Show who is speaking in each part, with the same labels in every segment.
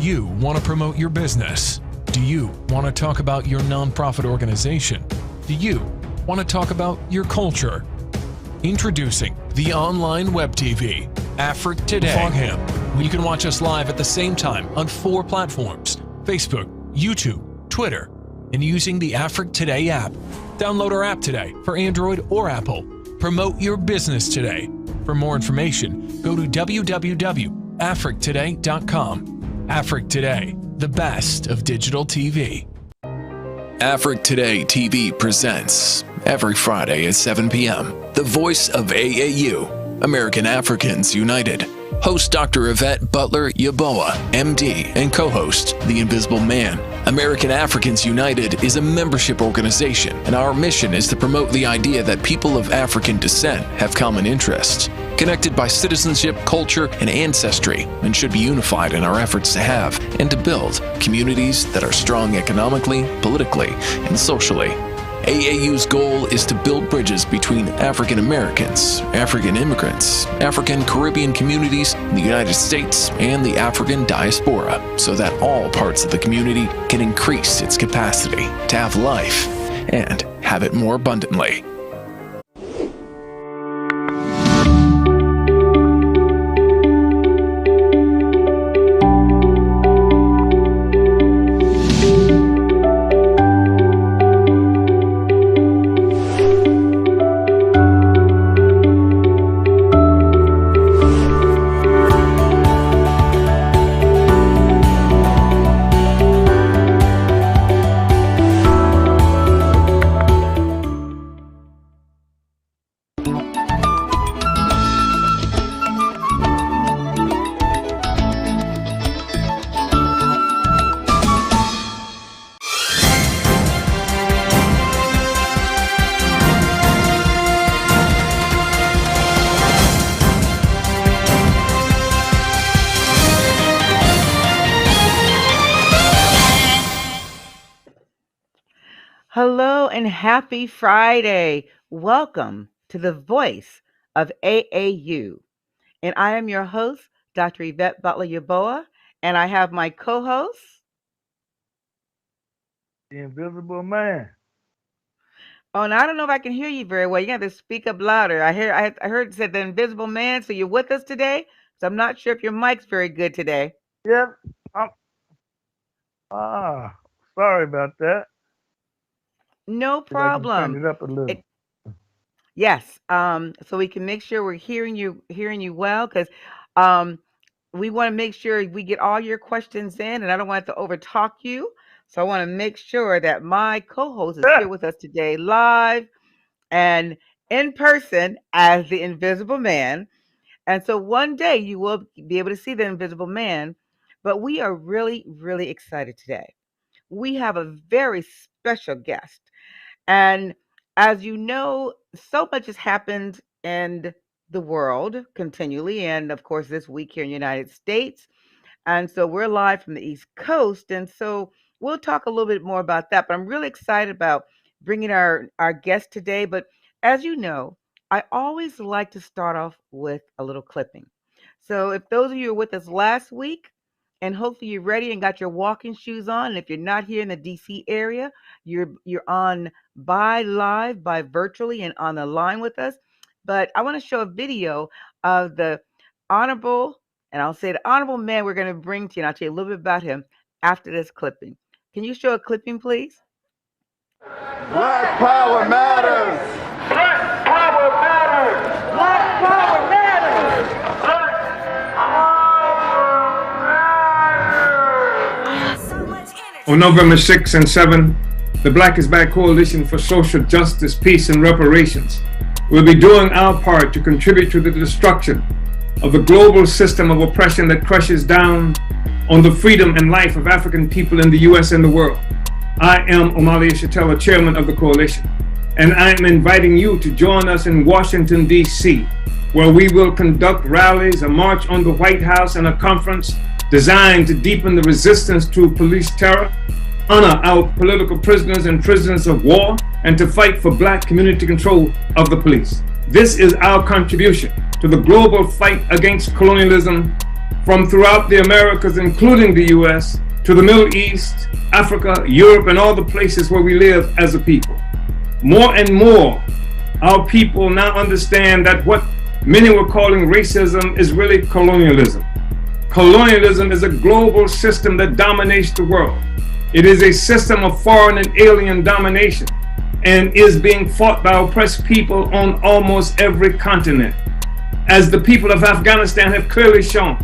Speaker 1: you want to promote your business? Do you want to talk about your nonprofit organization? Do you want to talk about your culture? Introducing the online web TV, Afrique Today. Fogham, where you can watch us live at the same time on 4 platforms: Facebook, YouTube, Twitter, and using the Afrique Today app. Download our app today for Android or Apple. Promote your business today. For more information, go to www.afriquetoday.com. Afrique Today, the best of digital TV. Afrique Today TV presents, every Friday at 7 p.m., the voice of AAU, American Africans United. Host Dr. Yvette Butler Yaboa, MD, and co-host The Invisible Man. American Africans United is a membership organization, and our mission is to promote the idea that people of African descent have common interests, connected by citizenship, culture, and ancestry, and should be unified in our efforts to have and to build communities that are strong economically, politically, and socially. AAU's goal is to build bridges between African Americans, African immigrants, African Caribbean communities in the United States, and the African diaspora, so that all parts of the community can increase its capacity to have life and have it more abundantly.
Speaker 2: Hello and happy Friday. Welcome to the voice of AAU. And I am your host, Dr. Yvette Butler Yaboa, and I have my co-host,
Speaker 3: The Invisible Man.
Speaker 2: Oh, and I don't know if I can hear you very well. You got to speak up louder. I heard it said The Invisible Man, so you're with us today? So I'm not sure if your mic's very good today.
Speaker 3: Yep. Sorry about that.
Speaker 2: No problem.
Speaker 3: Turn it up a little.
Speaker 2: Yes. So we can make sure we're hearing you well, because we want to make sure we get all your questions in, and I don't want to overtalk you. So I want to make sure that my co-host is here with us today, live and in person as the Invisible Man. And so one day you will be able to see the Invisible Man, but we are really, really excited today. We have a very special guest. And as you know, so much has happened in the world continually, and of course this week here in the United States. And so we're live from the East Coast, and so we'll talk a little bit more about that. But I'm really excited about bringing our guest today. But as you know, I always like to start off with a little clipping. So if those of you who were with us last week, and hopefully you're ready and got your walking shoes on. And if you're not here in the DC area, you're on by virtually and on the line with us. But I want to show a video of the honorable man we're going to bring to you. And I'll tell you a little bit about him after this clipping. Can you show a clipping, please?
Speaker 4: Black power matters.
Speaker 5: Black power matters.
Speaker 4: Black power matters.
Speaker 6: On November 6 and 7, the Black is Back Coalition for Social Justice, Peace, and Reparations will be doing our part to contribute to the destruction of the global system of oppression that crushes down on the freedom and life of African people in the U.S. and the world. I am Omali Yeshitela, chairman of the coalition, and I am inviting you to join us in Washington, D.C., where we will conduct rallies, a march on the White House, and a conference designed to deepen the resistance to police terror, honor our political prisoners and prisoners of war, and to fight for Black community control of the police. This is our contribution to the global fight against colonialism from throughout the Americas, including the US, to the Middle East, Africa, Europe, and all the places where we live as a people. More and more, our people now understand that what many were calling racism is really colonialism. Colonialism is a global system that dominates the world. It is a system of foreign and alien domination and is being fought by oppressed people on almost every continent. As the people of Afghanistan have clearly shown,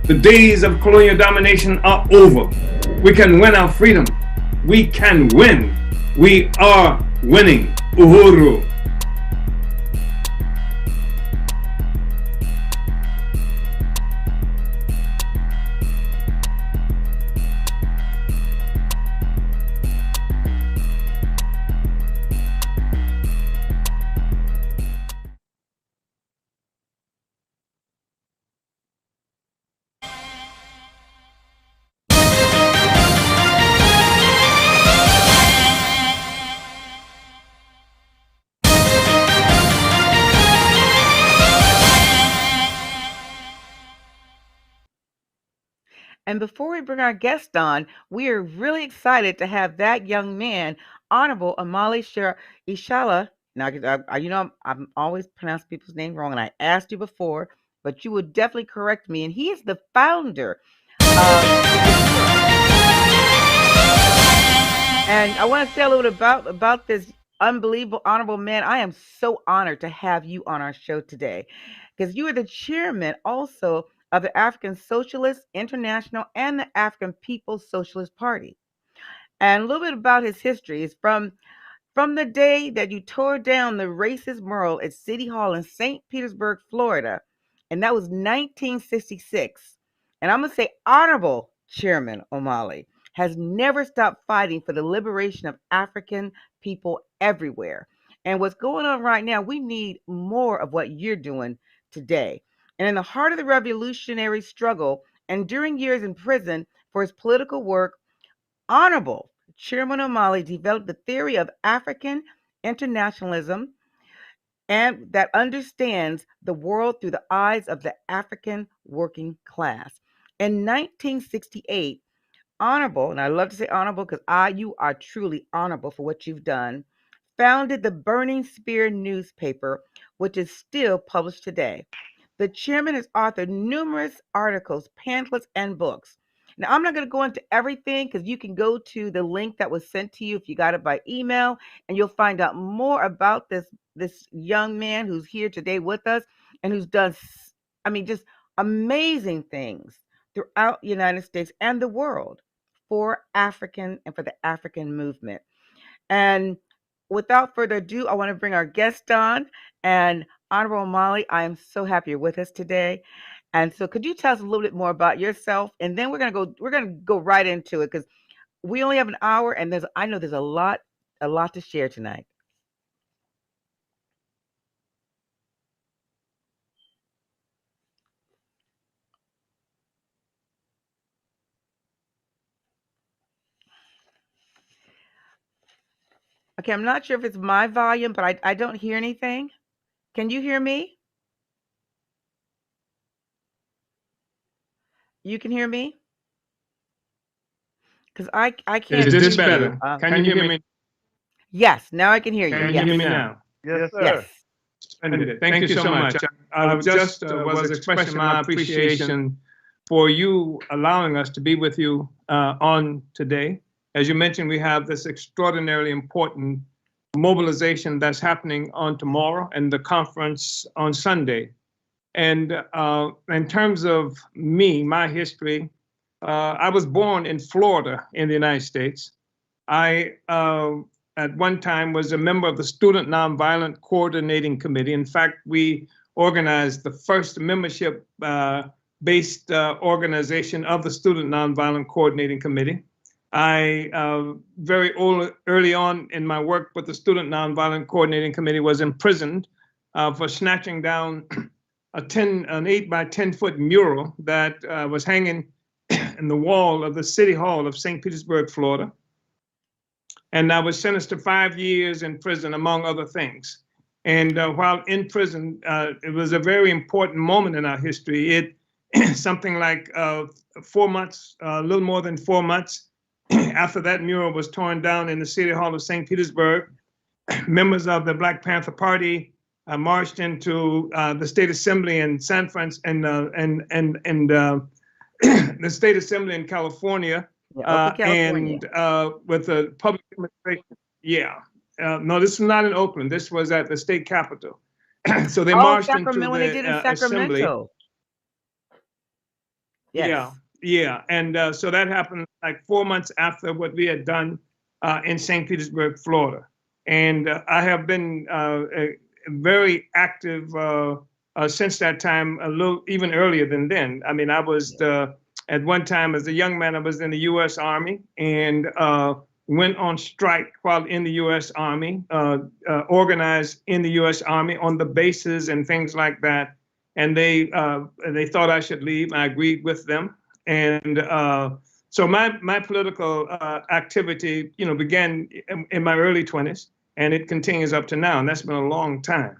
Speaker 6: the days of colonial domination are over. We can win our freedom. We can win. We are winning. Uhuru.
Speaker 2: And before we bring our guest on, we are really excited to have that young man, Honorable Omali Yeshitela. Now, I'm always pronounce people's name wrong, and I asked you before, but you will definitely correct me. And he is the founder of. And I want to say a little bit about this unbelievable, honorable man. I am so honored to have you on our show today, because you are the chairman also of the African Socialist International and the African People's Socialist Party. And a little bit about his history is from the day that you tore down the racist mural at City Hall in St. Petersburg, Florida, and that was 1966. And I'm going to say Honorable Chairman Omali has never stopped fighting for the liberation of African people everywhere. And what's going on right now, we need more of what you're doing today. And in the heart of the revolutionary struggle and during years in prison for his political work, Honorable Chairman Omali developed the theory of African internationalism and that understands the world through the eyes of the African working class. In 1968, Honorable, and I love to say honorable because you are truly honorable for what you've done, founded the Burning Spear newspaper, which is still published today. The chairman has authored numerous articles, pamphlets, and books. Now, I'm not going to go into everything because you can go to the link that was sent to you if you got it by email, and you'll find out more about this young man who's here today with us and who's done, just amazing things throughout the United States and the world for African and for the African movement. And without further ado, I want to bring our guest on. And Honorable Omali, I am so happy you're with us today. And so could you tell us a little bit more about yourself? And then we're gonna go right into it because we only have an hour and I know there's a lot to share tonight. Okay, I'm not sure if it's my volume, but I don't hear anything. Can you hear me? You can hear me? Because I can't.
Speaker 6: Is this better? Can you hear me?
Speaker 2: Yes, now I can hear you.
Speaker 6: Can you hear me now?
Speaker 3: Yes, sir.
Speaker 2: Yes.
Speaker 6: Splendid. Thank you so much. I just was expressing my appreciation for you allowing us to be with you on today. As you mentioned, we have this extraordinarily important mobilization that's happening on tomorrow and the conference on Sunday. And in terms of me, my history, I was born in Florida in the United States. I, at one time, was a member of the Student Nonviolent Coordinating Committee. In fact, we organized the first membership-based organization of the Student Nonviolent Coordinating Committee. I, very early on in my work with the Student Nonviolent Coordinating Committee, was imprisoned for snatching down an 8 by 10 foot mural that was hanging in the wall of the City Hall of St. Petersburg, Florida. And I was sentenced to 5 years in prison, among other things. And while in prison, it was a very important moment in our history. It something like 4 months, a little more than 4 months after that mural was torn down in the City Hall of St. Petersburg, members of the Black Panther Party marched into the State Assembly in San Francisco and the State Assembly in California,
Speaker 2: California.
Speaker 6: and with a public demonstration. Yeah, no, this was not in Oakland. This was at the state capitol. So they marched
Speaker 2: Sacramento,
Speaker 6: into
Speaker 2: when they did in
Speaker 6: the assembly.
Speaker 2: Sacramento. Yes.
Speaker 6: Yeah, and so that happened like 4 months after what we had done in St. Petersburg, Florida. And I have been very active since that time, a little even earlier than then. I mean, I was at one time as a young man, I was in the U.S. Army and went on strike while in the U.S. Army, organized in the U.S. Army on the bases and things like that. And they thought I should leave. I agreed with them. And so my political activity, began in my early 20s, and it continues up to now. And that's been a long time.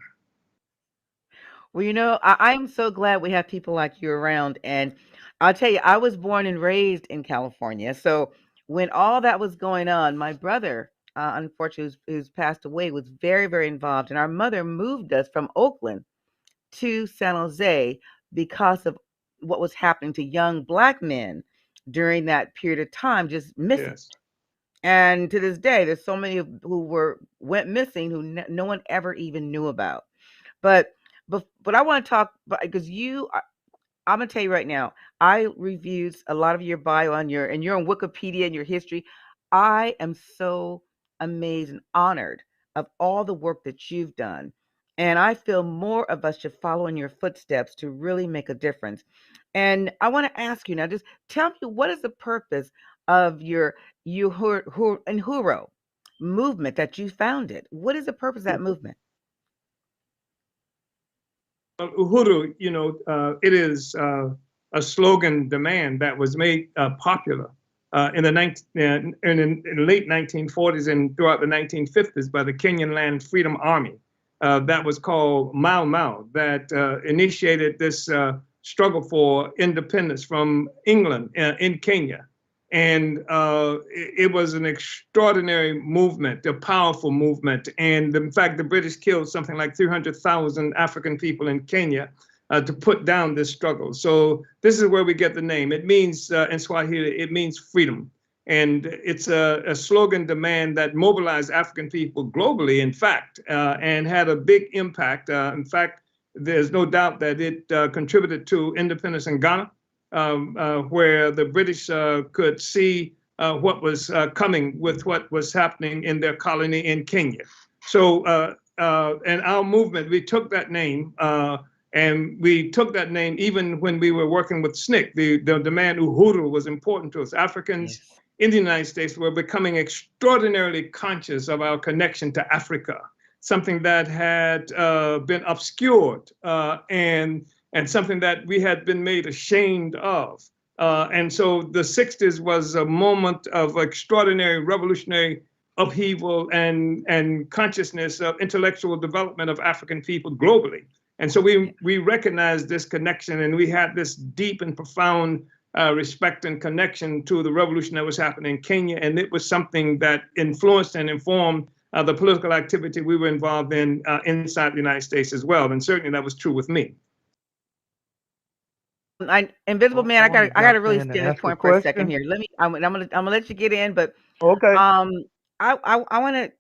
Speaker 2: Well, I'm so glad we have people like you around. And I'll tell you, I was born and raised in California. So when all that was going on, my brother, unfortunately, who's passed away, was very, very involved. And our mother moved us from Oakland to San Jose because of what was happening to young Black men during that period of time, just missing.
Speaker 6: Yes.
Speaker 2: And to this day, there's so many who went missing who no one ever even knew about. But I want to talk because I'm gonna tell you right now, I reviewed a lot of your bio and you're on Wikipedia and your history. I am so amazed and honored of all the work that you've done. And I feel more of us should follow in your footsteps to really make a difference. And I want to ask you now, just tell me, what is the purpose of your Uhuru movement that you founded? What is the purpose of that movement?
Speaker 6: Uhuru, it is a slogan demand that was made popular in the late 1940s and throughout the 1950s by the Kenyan Land Freedom Army. That was called Mau Mau, that initiated this struggle for independence from England in Kenya. And it was an extraordinary movement, a powerful movement. And in fact, the British killed something like 300,000 African people in Kenya to put down this struggle. So this is where we get the name. It means, in Swahili, it means freedom. And it's a slogan demand that mobilized African people globally, in fact, and had a big impact. In fact, there's no doubt that it contributed to independence in Ghana. Where the British could see what was coming with what was happening in their colony in Kenya. So, and our movement, we took that name, and we took that name even when we were working with SNCC. The demand Uhuru was important to us. Africans in the United States were becoming extraordinarily conscious of our connection to Africa, something that had been obscured and something that we had been made ashamed of. And so the 60s was a moment of extraordinary revolutionary upheaval and consciousness of intellectual development of African people globally. And so we recognized this connection, and we had this deep and profound respect and connection to the revolution that was happening in Kenya. And it was something that influenced and informed the political activity we were involved in inside the United States as well. And certainly that was true with me.
Speaker 2: Invisible Man, I gotta really stand this point for a second here. I'm gonna let you get in, but
Speaker 3: Okay.
Speaker 2: I want to,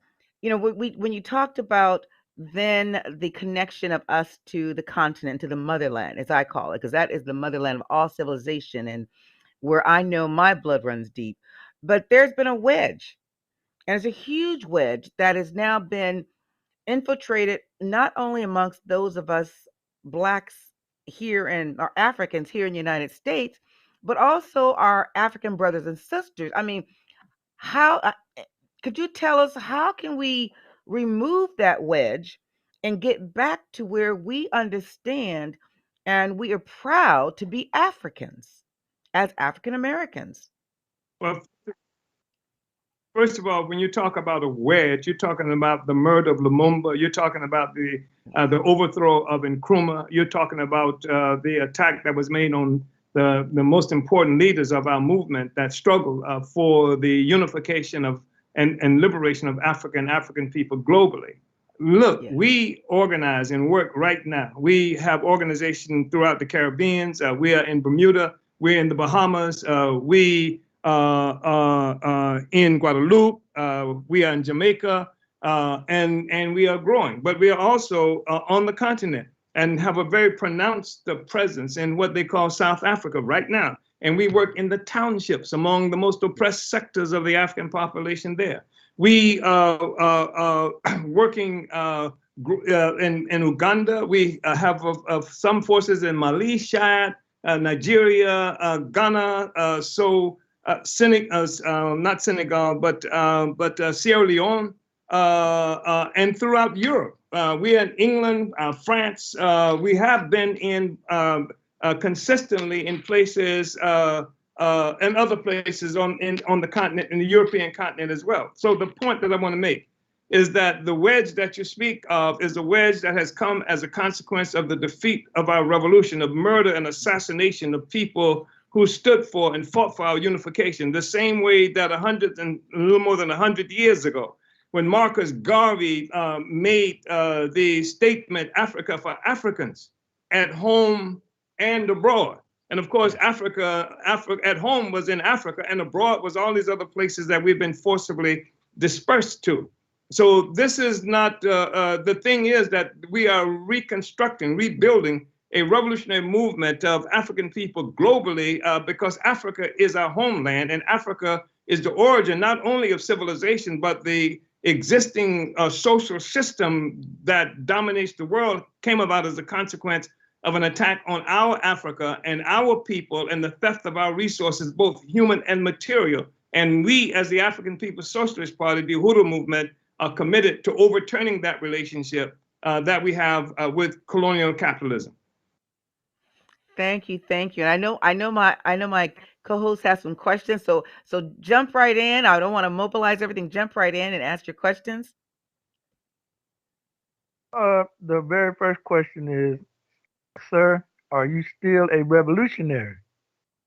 Speaker 2: when you talked about then the connection of us to the continent, to the motherland, as I call it, because that is the motherland of all civilization and where I know my blood runs deep. But there's been a wedge, and it's a huge wedge that has now been infiltrated not only amongst those of us Blacks here and our Africans here in the United States, but also our African brothers and sisters. I mean, how could you tell us how can we remove that wedge and get back to where we understand and we are proud to be Africans as African Americans?
Speaker 6: Well, First of all, when you talk about a wedge, you're talking about the murder of Lumumba. You're talking about the overthrow of Nkrumah. You're talking about the attack that was made on the most important leaders of our movement that struggle for the unification of and liberation of Africa and African people globally. Look, we organize and work right now. We have organization throughout the Caribbean. We are in Bermuda. We're in the Bahamas. We in Guadeloupe. We are in Jamaica, and we are growing. But we are also on the continent and have a very pronounced presence in what they call South Africa right now. And we work in the townships among the most oppressed sectors of the African population there. We working in Uganda. We have some forces in Mali, Chad, Nigeria, Ghana, not Senegal, but Sierra Leone, and throughout Europe. We are in England, France. We have been in consistently in places and other places on the continent, in the European continent as well. So the point that I want to make is that the wedge that you speak of is a wedge that has come as a consequence of the defeat of our revolution, of murder and assassination of people who stood for and fought for our unification, the same way that a little more than 100 years ago, when Marcus Garvey made the statement, Africa for Africans, at home and abroad. And of course, Africa at home was in Africa, and abroad was all these other places that we've been forcibly dispersed to. So this is not, the thing is that we are reconstructing, rebuilding a revolutionary movement of African people globally, because Africa is our homeland, and Africa is the origin not only of civilization, but the existing social system that dominates the world came about as a consequence of an attack on our Africa and our people and the theft of our resources, both human and material. And we, as the African People's Socialist Party, the Uhuru movement, are committed to overturning that relationship that we have with colonial capitalism.
Speaker 2: Thank you, thank you. And I know my co-host has some questions, so jump right in. I don't want to mobilize everything. Jump right in and ask your questions.
Speaker 3: The very first question is, sir, are you still a revolutionary?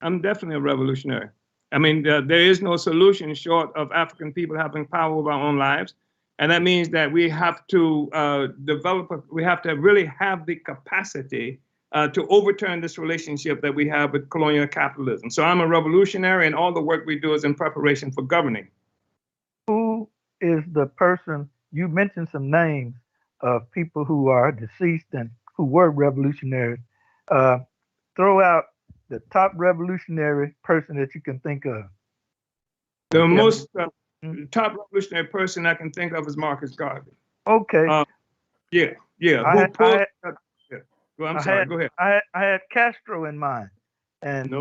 Speaker 6: I'm definitely a revolutionary. I mean, there is no solution short of African people having power over our own lives. And that means that we have to we have to really have the capacity to overturn this relationship that we have with colonial capitalism. So I'm a revolutionary, and all the work we do is in preparation for governing.
Speaker 3: Who is the person, you mentioned some names of people who are deceased and who were revolutionaries. Throw out the top revolutionary person that you can think of.
Speaker 6: The most top revolutionary person I can think of is Marcus Garvey.
Speaker 3: Okay.
Speaker 6: Yeah. I'm sorry, go ahead.
Speaker 3: I had Castro in mind. And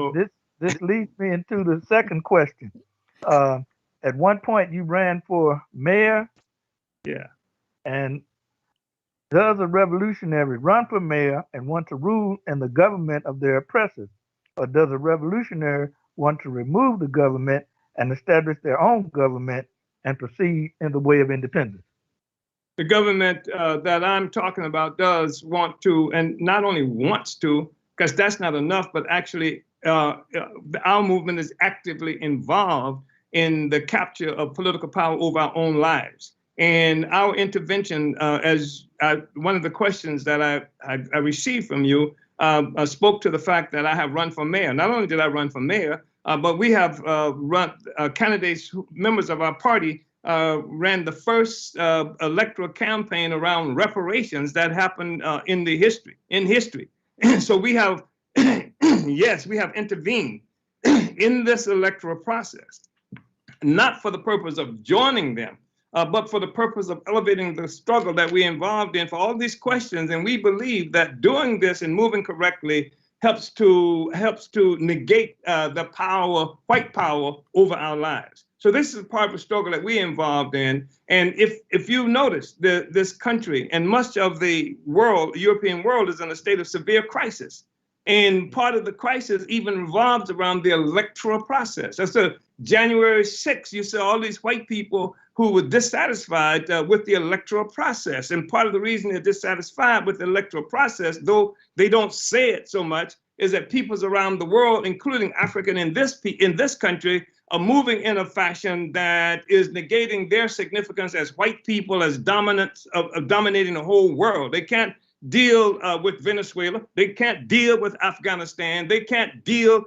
Speaker 3: this leads me into the second question. At one point you ran for mayor.
Speaker 6: Yeah.
Speaker 3: And does a revolutionary run for mayor and want to rule in the government of their oppressors? Or does a revolutionary want to remove the government and establish their own government and proceed in the way of independence?
Speaker 6: The government that I'm talking about does want to, and not only wants to, because that's not enough, but actually our movement is actively involved in the capture of political power over our own lives. And our intervention, as one of the questions that I received from you, spoke to the fact that I have run for mayor. Not only did I run for mayor, but we have run candidates, members of our party, ran the first electoral campaign around reparations that happened in history. So we have, yes, we have intervened in this electoral process, not for the purpose of joining them, but for the purpose of elevating the struggle that we're involved in for all these questions. And we believe that doing this and moving correctly helps to negate the power, white power, over our lives. So this is part of the struggle that we're involved in. And if you notice, this country and much of the world, the European world, is in a state of severe crisis. And part of the crisis even revolves around the electoral process. That's January 6th, you saw all these white people who were dissatisfied with the electoral process. And part of the reason they're dissatisfied with the electoral process, though they don't say it so much, is that peoples around the world, including African in this country, are moving in a fashion that is negating their significance as white people, as dominating the whole world. They can't deal with Venezuela. They can't deal with Afghanistan. They can't deal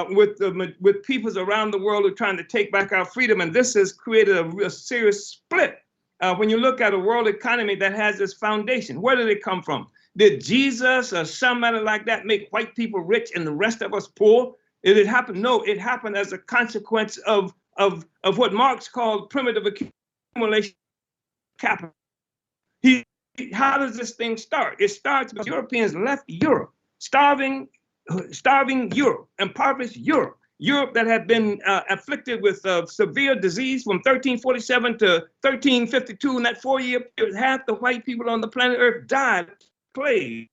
Speaker 6: with peoples around the world who are trying to take back our freedom. And this has created a serious split. When you look at a world economy that has this foundation, where did it come from? Did Jesus or somebody like that make white people rich and the rest of us poor? Did it happen? No, it happened as a consequence of what Marx called primitive accumulation capital. How does this thing start? It starts because Europeans left Europe, starving Europe, impoverished Europe. Europe that had been afflicted with severe disease from 1347 to 1352. In that 4-year period, half the white people on the planet Earth died of plague.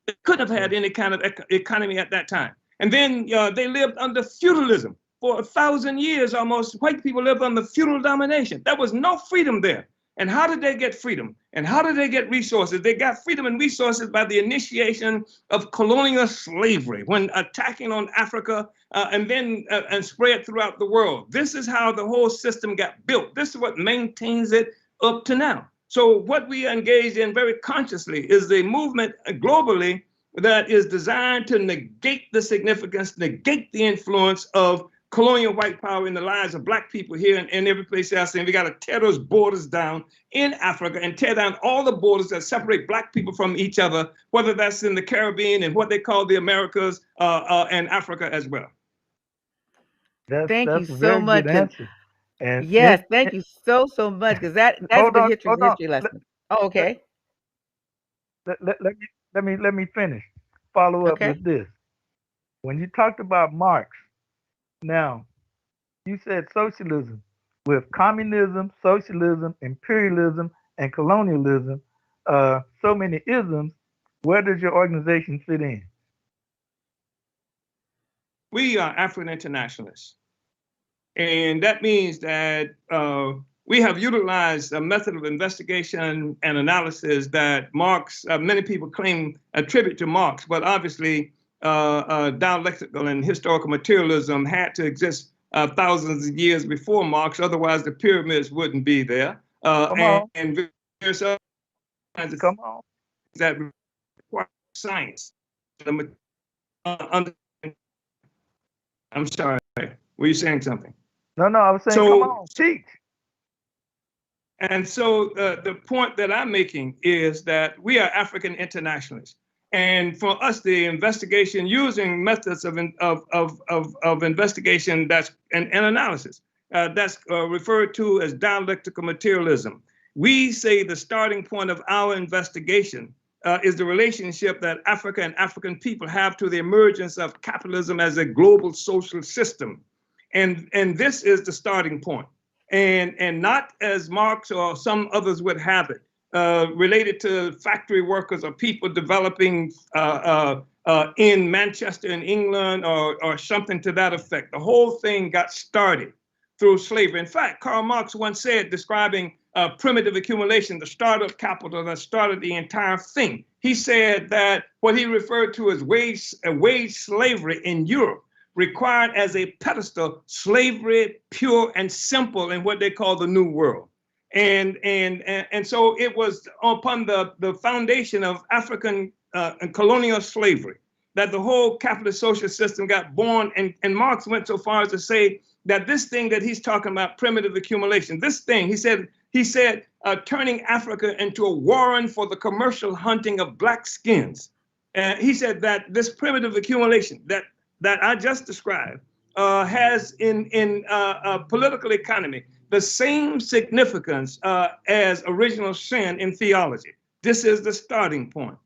Speaker 6: They couldn't have had any kind of economy at that time. And then they lived under feudalism. For 1,000 years almost, white people lived under feudal domination. There was no freedom there. And how did they get freedom? And how did they get resources? They got freedom and resources by the initiation of colonial slavery, when attacking on Africa and then spread throughout the world. This is how the whole system got built. This is what maintains it up to now. So what we engage in very consciously is the movement globally that is designed to negate the significance, negate the influence of colonial white power in the lives of Black people here and every place else. And we got to tear those borders down in Africa and tear down all the borders that separate Black people from each other, whether that's in the Caribbean and what they call the Americas and Africa as well.
Speaker 2: Thank you so much.
Speaker 3: And
Speaker 2: yes, thank you so much, because that's a good history lesson. Oh, okay.
Speaker 3: Let me finish. Follow up with this. When you talked about Marx, now you said socialism with communism, socialism, imperialism, and colonialism, so many isms. Where does your organization fit in?
Speaker 6: We are African internationalists. And that means that we have utilized a method of investigation and analysis that Marx, many people claim attribute to Marx, but obviously dialectical and historical materialism had to exist thousands of years before Marx, otherwise the pyramids wouldn't be there. And there's other kinds of things that require science. I'm sorry, were you saying something?
Speaker 3: No, I was saying, come on, teach.
Speaker 6: And so the point that I'm making is that we are African internationalists. And for us, the investigation using methods of investigation and analysis, that's referred to as dialectical materialism. We say the starting point of our investigation is the relationship that Africa and African people have to the emergence of capitalism as a global social system. And this is the starting point. And not as Marx or some others would have it, related to factory workers or people developing in Manchester in England or something to that effect. The whole thing got started through slavery. In fact, Karl Marx once said, describing primitive accumulation, the startup capital that started the entire thing, he said that what he referred to as wage slavery in Europe required as a pedestal slavery pure and simple in what they call the New World. And so it was upon the foundation of African and colonial slavery that the whole capitalist social system got born. And Marx went so far as to say that this thing that he's talking about, primitive accumulation, this thing, he said, turning Africa into a warren for the commercial hunting of Black skins. He said that this primitive accumulation that I just described has in political economy the same significance as original sin in theology. This is the starting point.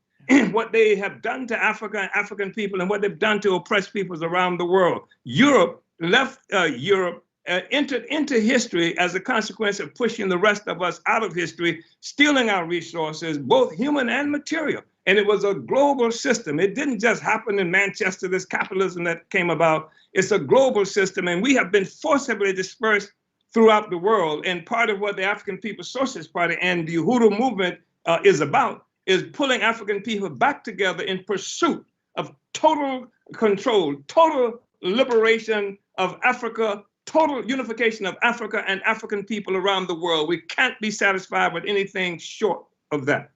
Speaker 6: What they have done to Africa and African people and what they've done to oppressed peoples around the world. Europe left entered into history as a consequence of pushing the rest of us out of history, stealing our resources, both human and material. And it was a global system. It didn't just happen in Manchester, this capitalism that came about. It's a global system, and we have been forcibly dispersed throughout the world. And part of what the African People's Socialist Party and the Uhuru movement is about is pulling African people back together in pursuit of total control, total liberation of Africa, total unification of Africa and African people around the world. We can't be satisfied with anything short of that.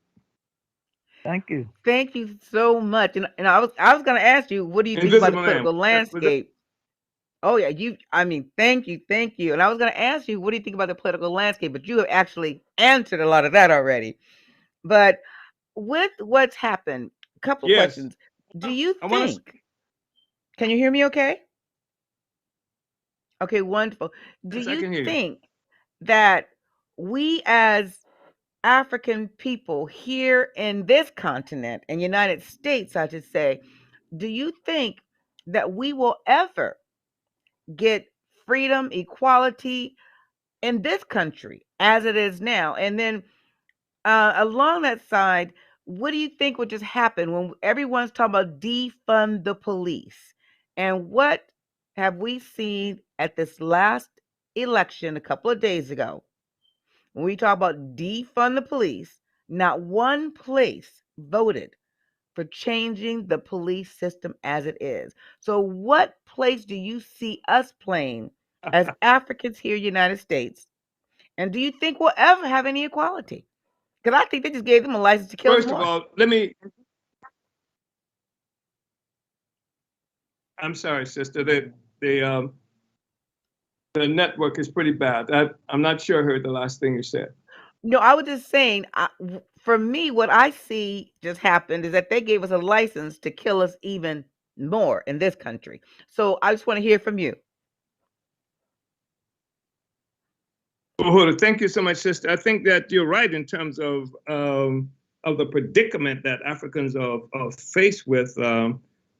Speaker 3: Thank you.
Speaker 2: Thank you so much. And I was going to ask you, what do you think about the political landscape? Oh yeah, thank you. And I was going to ask you, what do you think about the political landscape? But you have actually answered a lot of that already. But with what's happened, a couple of questions. Do you think? Can you hear me? Okay. Okay, wonderful. Do you think that we as African people here in this continent, in United States, I should say, do you think that we will ever get freedom, equality in this country as it is now? And then along that side, what do you think would just happen when everyone's talking about defund the police? And what have we seen at this last election a couple of days ago? When we talk about defund the police, not one place voted for changing the police system as it is. So what place do you see us playing as Africans here in the United States? And do you think we'll ever have any equality? Because I think they just gave them a license to kill us more.
Speaker 6: First of all, I'm sorry, sister, the network is pretty bad. I'm not sure I heard the last thing you said.
Speaker 2: No, I was just saying, for me, what I see just happened is that they gave us a license to kill us even more in this country. So I just want to hear from you.
Speaker 6: Thank you so much, sister. I think that you're right in terms of the predicament that Africans are faced with.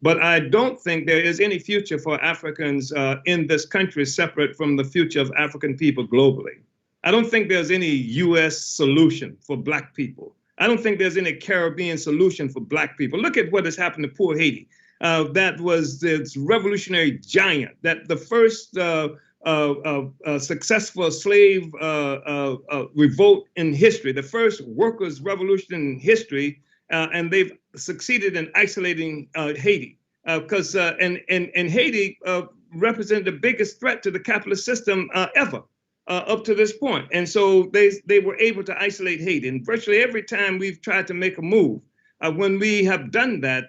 Speaker 6: But I don't think there is any future for Africans in this country separate from the future of African people globally. I don't think there's any U.S. solution for Black people. I don't think there's any Caribbean solution for Black people. Look at what has happened to poor Haiti. That was this revolutionary giant, that the first successful slave revolt in history, the first workers' revolution in history, and they've succeeded in isolating Haiti because Haiti represented the biggest threat to the capitalist system ever. Up to this point. And so they were able to isolate Haiti. And virtually every time we've tried to make a move, when we have done that,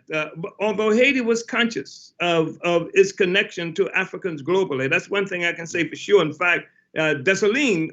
Speaker 6: although Haiti was conscious of its connection to Africans globally, that's one thing I can say for sure. In fact, Dessalines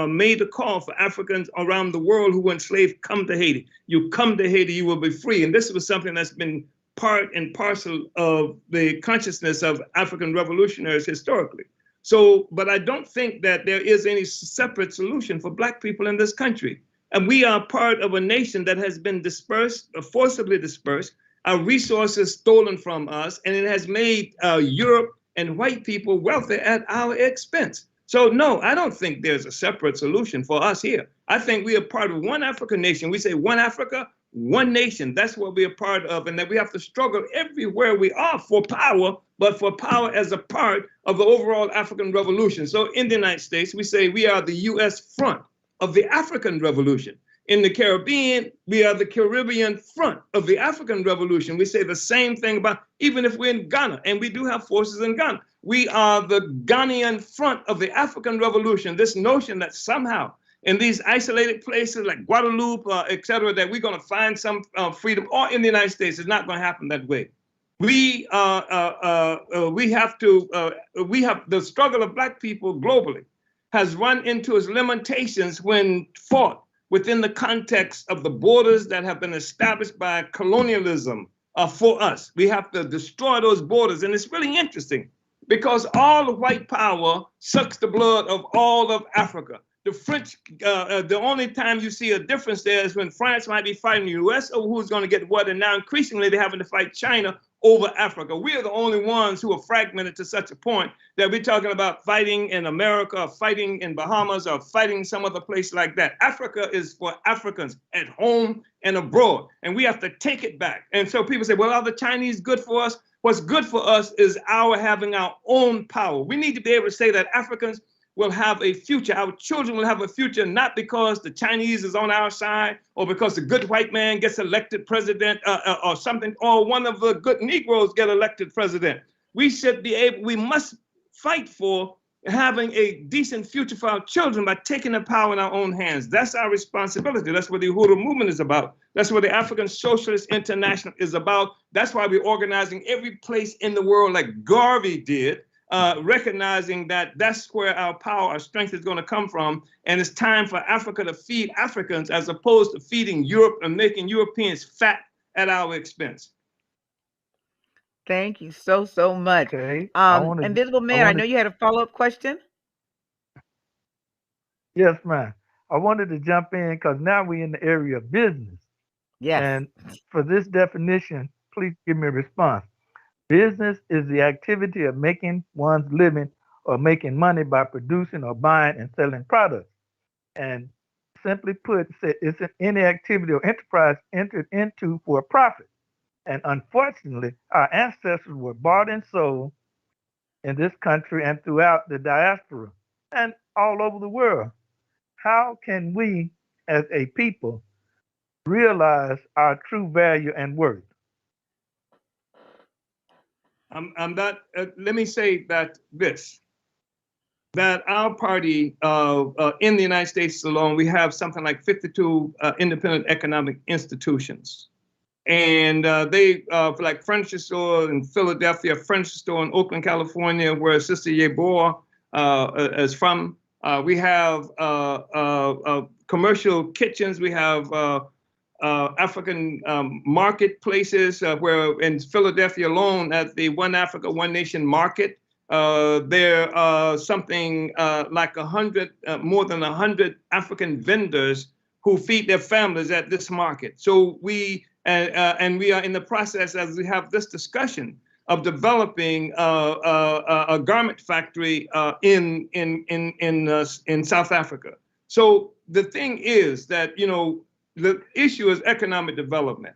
Speaker 6: made a call for Africans around the world who were enslaved, come to Haiti. You come to Haiti, you will be free. And this was something that's been part and parcel of the consciousness of African revolutionaries historically. So, but I don't think that there is any separate solution for Black people in this country. And we are part of a nation that has been dispersed, forcibly dispersed, our resources stolen from us, and it has made Europe and white people wealthy at our expense. So no, I don't think there's a separate solution for us here. I think we are part of one African nation. We say one Africa, one nation. That's what we are part of, and that we have to struggle everywhere we are for power, but for power as a part of the overall African revolution. So in the United States, we say we are the U.S. front of the African revolution. In the Caribbean, we are the Caribbean front of the African revolution. We say the same thing about, even if we're in Ghana, and we do have forces in Ghana, we are the Ghanaian front of the African revolution. This notion that somehow in these isolated places like Guadeloupe, et cetera, that we're going to find some freedom, or in the United States, it's not going to happen that way. We have the struggle of Black people globally has run into its limitations when fought within the context of the borders that have been established by colonialism for us. We have to destroy those borders. And it's really interesting because all the white power sucks the blood of all of Africa. The French, the only time you see a difference there is when France might be fighting the US over who's going to get what. And now increasingly they're having to fight China over Africa. We are the only ones who are fragmented to such a point that we're talking about fighting in America, or fighting in Bahamas, or fighting some other place like that. Africa is for Africans at home and abroad, and we have to take it back. And so people say, well, are the Chinese good for us? What's good for us is our having our own power. We need to be able to say that Africans will have a future. Our children will have a future, not because the Chinese is on our side, or because the good white man gets elected president, or something, or one of the good Negroes get elected president. We should be able, we must fight for having a decent future for our children by taking the power in our own hands. That's our responsibility. That's what the Uhuru movement is about. That's what the African Socialist International is about. That's why we're organizing every place in the world like Garvey did, recognizing that that's where our power, our strength is going to come from. And it's time for Africa to feed Africans as opposed to feeding Europe and making Europeans fat at our expense.
Speaker 2: Thank you so much.
Speaker 3: Okay.
Speaker 2: Invisible Man, I know you had a follow-up question.
Speaker 3: Yes, ma'am. I wanted to jump in because now we're in the area of business.
Speaker 2: Yes.
Speaker 3: And for this definition, please give me a response. Business is the activity of making one's living or making money by producing or buying and selling products. And simply put, it's any activity or enterprise entered into for a profit. And unfortunately, our ancestors were bought and sold in this country and throughout the diaspora and all over the world. How can we, as a people, realize our true value and worth?
Speaker 6: Let me say that that our party in the United States alone, we have something like 52 independent economic institutions. And they, like furniture store in Philadelphia, furniture store in Oakland, California, where Sister Yeboah is from. We have commercial kitchens. We have African marketplaces where in Philadelphia alone at the One Africa, One Nation market, there are something like 100, more than 100 African vendors who feed their families at this market. So we we are in the process, as we have this discussion, of developing a garment factory in South Africa. So the thing is that, you know, the issue is economic development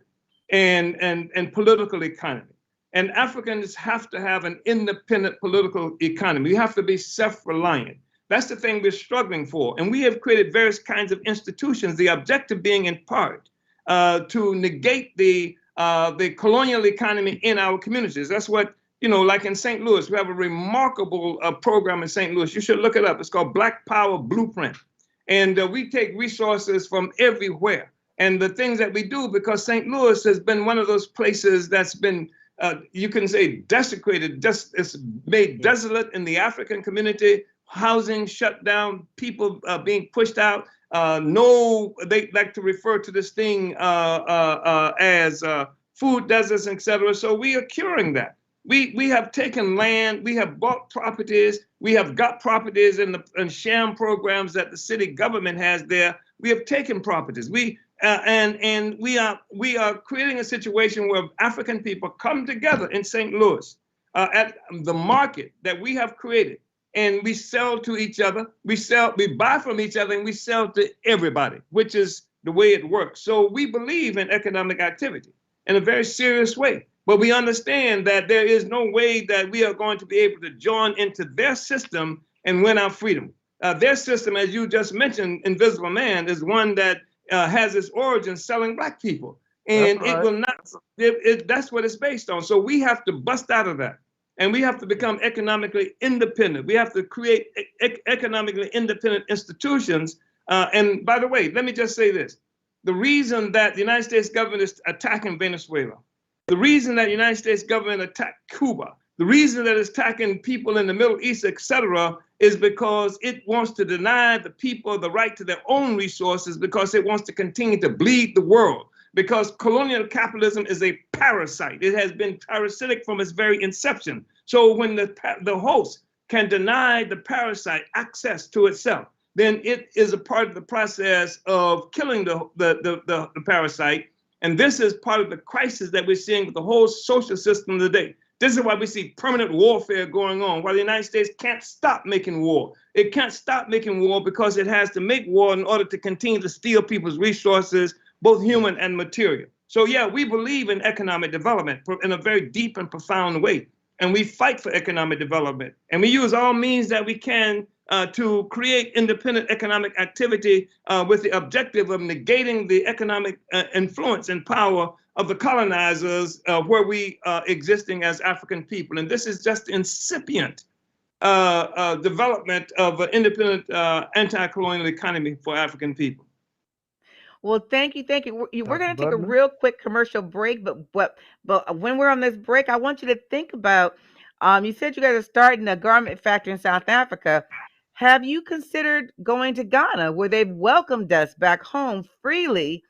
Speaker 6: and political economy. And Africans have to have an independent political economy. We have to be self-reliant. That's the thing we're struggling for. And we have created various kinds of institutions, the objective being in part to negate the colonial economy in our communities. That's what, you know, like in St. Louis, we have a remarkable program in St. Louis. You should look it up. It's called Black Power Blueprint. And we take resources from everywhere. And the things that we do, because St. Louis has been one of those places that's been, you can say, desecrated, just it's made desolate in the African community, housing shut down, people being pushed out. They like to refer to this thing as food deserts, etc. So we are curing that. We have taken land, we have bought properties, we have got properties in sham programs that the city government has there. We have taken properties. We are creating a situation where African people come together in St. Louis at the market that we have created. And we sell to each other, we buy from each other, and we sell to everybody, which is the way it works. So we believe in economic activity in a very serious way. But we understand that there is no way that we are going to be able to join into their system and win our freedom. Their system, as you just mentioned, Invisible Man, is one that has its origins selling Black people. And it will not, that's what it's based on. So we have to bust out of that. And we have to become economically independent. We have to create economically independent institutions. And by the way, let me just say this. The reason that the United States government is attacking Venezuela, the reason that the United States government attacked Cuba, the reason that it's attacking people in the Middle East, etc., is because it wants to deny the people the right to their own resources, because it wants to continue to bleed the world. Because colonial capitalism is a parasite. It has been parasitic from its very inception. So when the host can deny the parasite access to itself, then it is a part of the process of killing the parasite And this is part of the crisis that we're seeing with the whole social system today. This is why we see permanent warfare going on, why the United States can't stop making war. It can't stop making war because it has to make war in order to continue to steal people's resources, both human and material. So yeah, we believe in economic development in a very deep and profound way. And we fight for economic development. And we use all means that we can to create independent economic activity with the objective of negating the economic influence and power of the colonizers where we are existing as African people. And this is just incipient development of an independent anti-colonial economy for African people.
Speaker 2: Well, thank you, thank you. We're going to take a
Speaker 3: Butler?
Speaker 2: real quick commercial break, but when we're on this break, I want you to think about. You said you guys are starting a garment factory in South Africa. Have you considered going to Ghana, where they've welcomed us back home freely,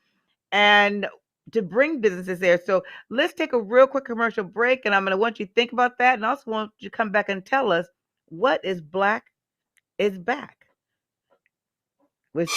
Speaker 2: and to bring businesses there? So let's take a real quick commercial break, and I'm going to want you to think about that, and also want you to come back and tell us what is Black is Back. With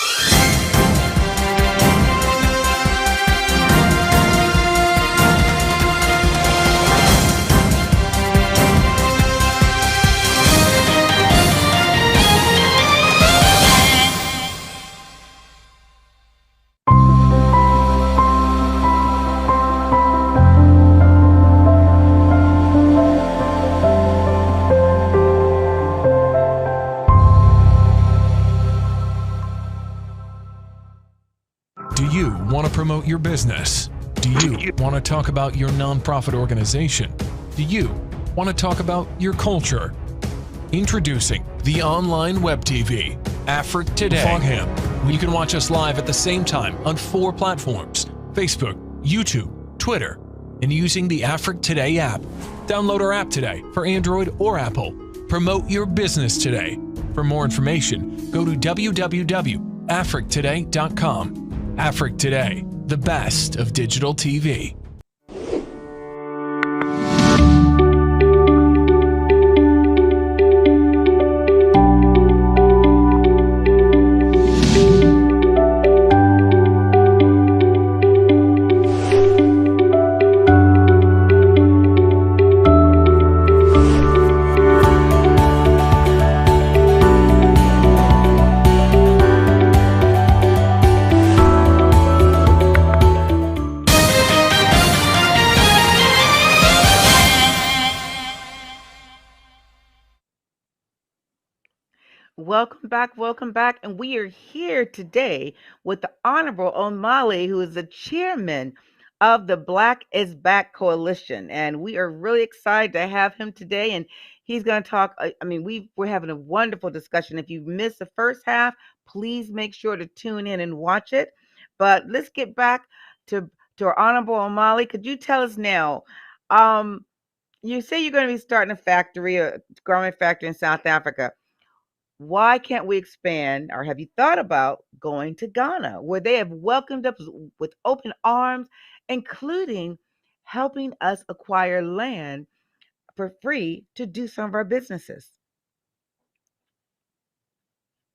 Speaker 1: Do you want to promote your business? Do you want to talk about your nonprofit organization? Do you want to talk about your culture? Introducing the online web TV, Afrique Today. Fogham. You can watch us live at the same time on 4 platforms: Facebook, YouTube, Twitter, and using the Afrique Today app. Download our app today for Android or Apple. Promote your business today. For more information, go to www.afriquetoday.com. Afrique Today, the best of digital TV.
Speaker 2: welcome back. And we are here today with the Honorable Omali, who is the chairman of the Black is Back Coalition. And we are really excited to have him today. And he's going to talk. We're having a wonderful discussion. If you missed the first half, please make sure to tune in and watch it. But let's get back to our Honorable Omali. Could you tell us now, you say you're going to be starting a garment factory in South Africa. Why can't we expand, or have you thought about going to Ghana, where they have welcomed us with open arms, including helping us acquire land for free to do some of our businesses?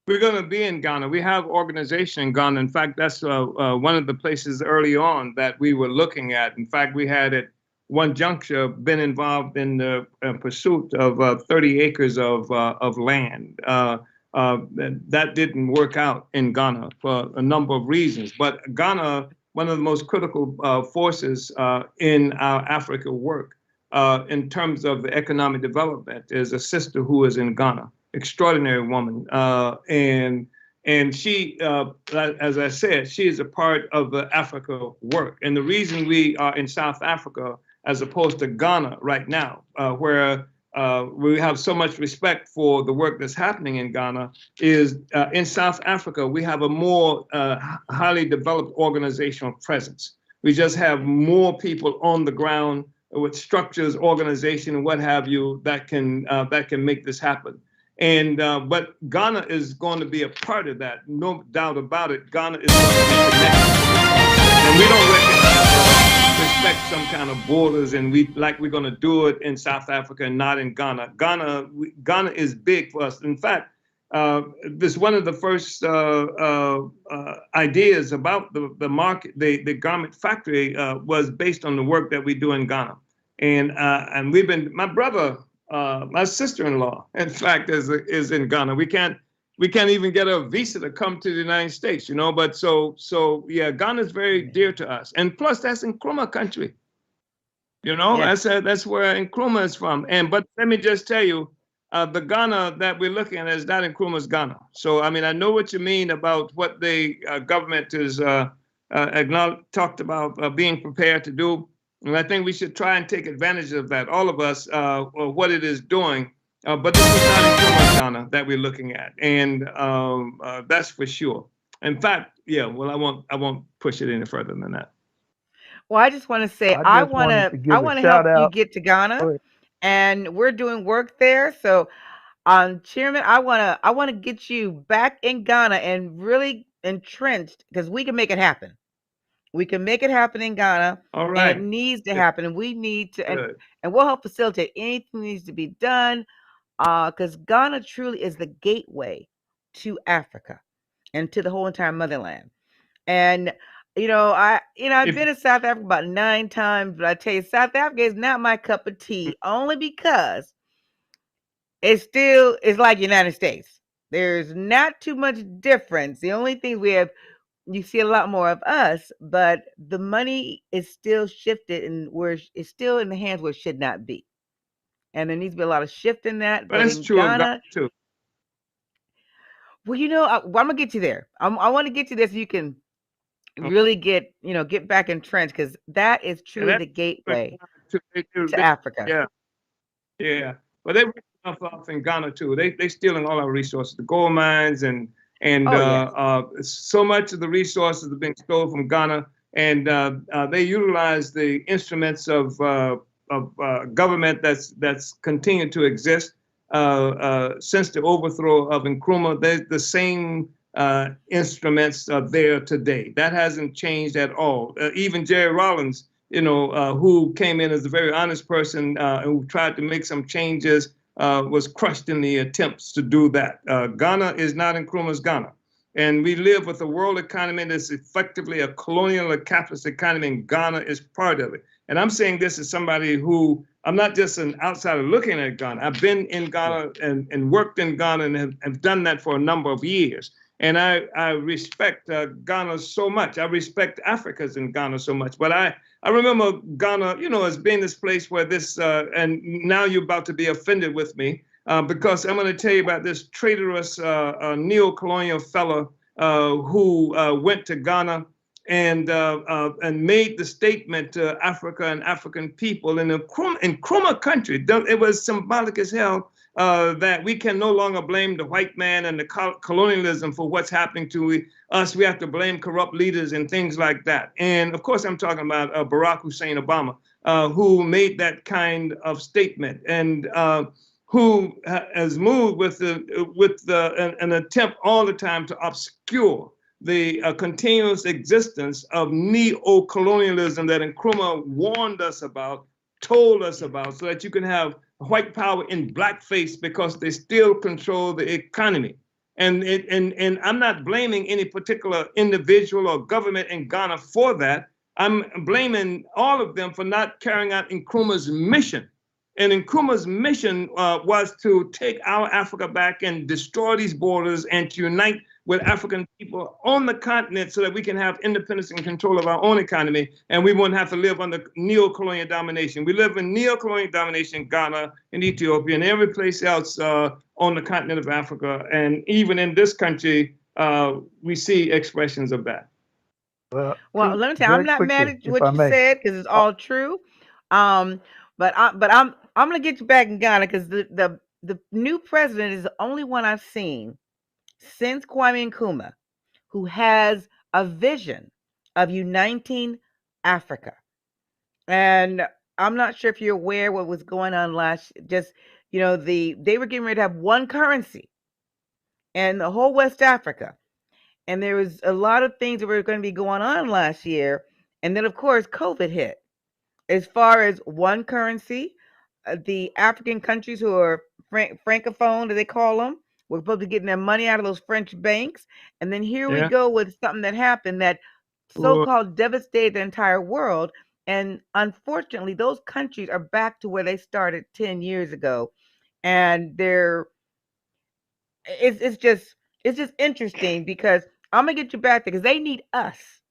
Speaker 6: We're going to be in Ghana. We have organization in Ghana. In fact, that's one of the places early on that we were looking at. In fact, we had at one juncture been involved in the pursuit of 30 acres of land. That didn't work out in Ghana for a number of reasons. But Ghana, one of the most critical forces in our Africa work in terms of the economic development is a sister who is in Ghana, extraordinary woman. And she, as I said, she is a part of the Africa work. And the reason we are in South Africa as opposed to Ghana right now, where we have so much respect for the work that's happening in Ghana, is in South Africa, we have a more highly developed organizational presence. We just have more people on the ground with structures, organization, and what have you that can make this happen. And but Ghana is going to be a part of that, no doubt about it. Ghana is going to be connected, and we don't recognize respect some kind of borders, and we're going to do it in South Africa and not in Ghana. Ghana is big for us. In fact, this one of the first ideas about the market, the garment factory, was based on the work that we do in Ghana, and we've been. My brother, my sister-in-law, in fact, is in Ghana. We can't even get a visa to come to the United States, But so yeah, Ghana is very dear to us, and plus that's Nkrumah country,
Speaker 2: Yes.
Speaker 6: That's where Nkrumah is from. But let me just tell you. The Ghana that we're looking at is not Nkrumah's Ghana. So, I mean, I know what you mean about what the government is talked about being prepared to do. And I think we should try and take advantage of that, all of us, what it is doing. But this is not Nkrumah's Ghana that we're looking at. And that's for sure. In fact, yeah, well, I won't push it any further than that.
Speaker 2: Well, I just want to say
Speaker 3: I just wanted to give a
Speaker 2: help
Speaker 3: shout
Speaker 2: you
Speaker 3: out.
Speaker 2: get to Ghana, and we're doing work there. So, Chairman, I want to get you back in Ghana and really entrenched, because we can make it happen. We can make it happen in Ghana,
Speaker 6: All
Speaker 2: and it
Speaker 6: right.
Speaker 2: needs to happen. And we need to,
Speaker 6: Good.
Speaker 2: and we'll help facilitate anything that needs to be done, because Ghana truly is the gateway to Africa and to the whole entire motherland. And I've been to South Africa about 9 times, but I tell you, South Africa is not my cup of tea, only because it's like United States. There's not too much difference. The only thing you see a lot more of us, but the money is still shifted, and where it's still in the hands where it should not be. And there needs to be a lot of shift in that. But
Speaker 6: That's
Speaker 2: in
Speaker 6: true of Ghana,
Speaker 2: Ghana,
Speaker 6: too.
Speaker 2: well, I'm gonna get you there. I want to get you there so you can really get back in trench, because that is truly the gateway to Africa.
Speaker 6: Yeah. But they're ripping off in Ghana too. They stealing all our resources, the gold mines, and so much of the resources are being stolen from Ghana, and they utilize the instruments of government that's continued to exist since the overthrow of Nkrumah. The same instruments are there today. That hasn't changed at all. Even Jerry Rawlings, who came in as a very honest person who tried to make some changes, was crushed in the attempts to do that. Ghana is not Nkrumah's Ghana. And we live with a world economy that's effectively a colonial or capitalist economy, and Ghana is part of it. And I'm saying this as somebody who, I'm not just an outsider looking at Ghana. I've been in Ghana and worked in Ghana and have done that for a number of years. And I respect Ghana so much. I respect Africans in Ghana so much. But I remember Ghana, as being this place where this, and now you're about to be offended with me, because I'm going to tell you about this traitorous neo-colonial fellow who went to Ghana and made the statement to Africa and African people in Nkrumah country. It was symbolic as hell. That we can no longer blame the white man and the colonialism for what's happening to us. We have to blame corrupt leaders and things like that. And of course, I'm talking about Barack Hussein Obama, who made that kind of statement, and who has moved with an attempt all the time to obscure the continuous existence of neo-colonialism that Nkrumah warned us about, told us about, so that you can have white power in blackface because they still control the economy. And I'm not blaming any particular individual or government in Ghana for that. I'm blaming all of them for not carrying out Nkrumah's mission. And Nkrumah's mission was to take our Africa back and destroy these borders and to unite with African people on the continent so that we can have independence and control of our own economy, and we won't have to live under neo-colonial domination. We live in neo-colonial domination in Ghana, in Ethiopia, and every place else on the continent of Africa. And even in this country, we see expressions of that.
Speaker 2: Well, let me tell you, I'm not mad at what you said, because it's all true. But I'm gonna get you back in Ghana, because the new president is the only one I've seen since Kwame Nkrumah who has a vision of uniting Africa. And I'm not sure if you're aware what was going on they were getting ready to have one currency in the whole West Africa. And there was a lot of things that were going to be going on last year. And then, of course, COVID hit. As far as one currency, the African countries who are francophone, as they call them, We're supposed to be getting their money out of those French banks. And then here we
Speaker 6: Yeah.
Speaker 2: go with something that happened that
Speaker 6: Well,
Speaker 2: so-called devastated the entire world. And unfortunately, those countries are back to where they started 10 years ago. And it's just interesting because I'm gonna get you back there because they need us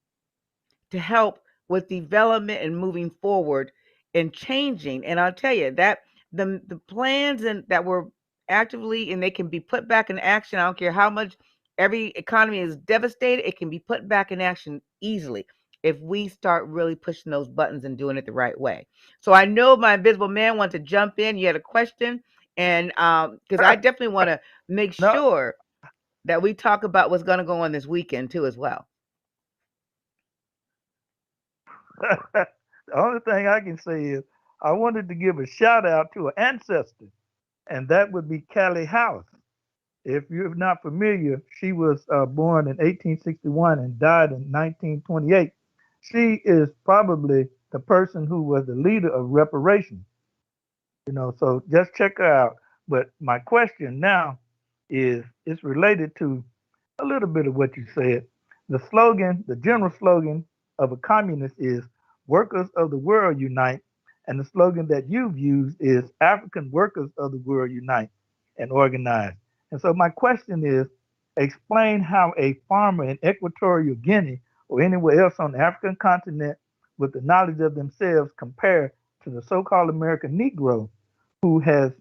Speaker 2: to help with development and moving forward and changing. And I'll tell you that the plans and that were actively and they can be put back in action. I don't care how much every economy is devastated, it can be put back in action easily if we start really pushing those buttons and doing it the right way. So I know my invisible man wants to jump in. You had a question, and because I definitely want to make
Speaker 3: No,
Speaker 2: sure that we talk about what's going to go on this weekend too as well.
Speaker 3: the only thing I can say is I wanted to give a shout out to an ancestor, and that would be Callie House. If you're not familiar, she was born in 1861 and died in 1928. She is probably the person who was the leader of reparations. So just check her out. But my question now is it's related to a little bit of what you said. The slogan, the general slogan of a communist is workers of the world unite. And the slogan that you've used is African workers of the world unite and organize. And so my question is explain how a farmer in Equatorial Guinea or anywhere else on the African continent with the knowledge of themselves compare to the so-called American Negro who has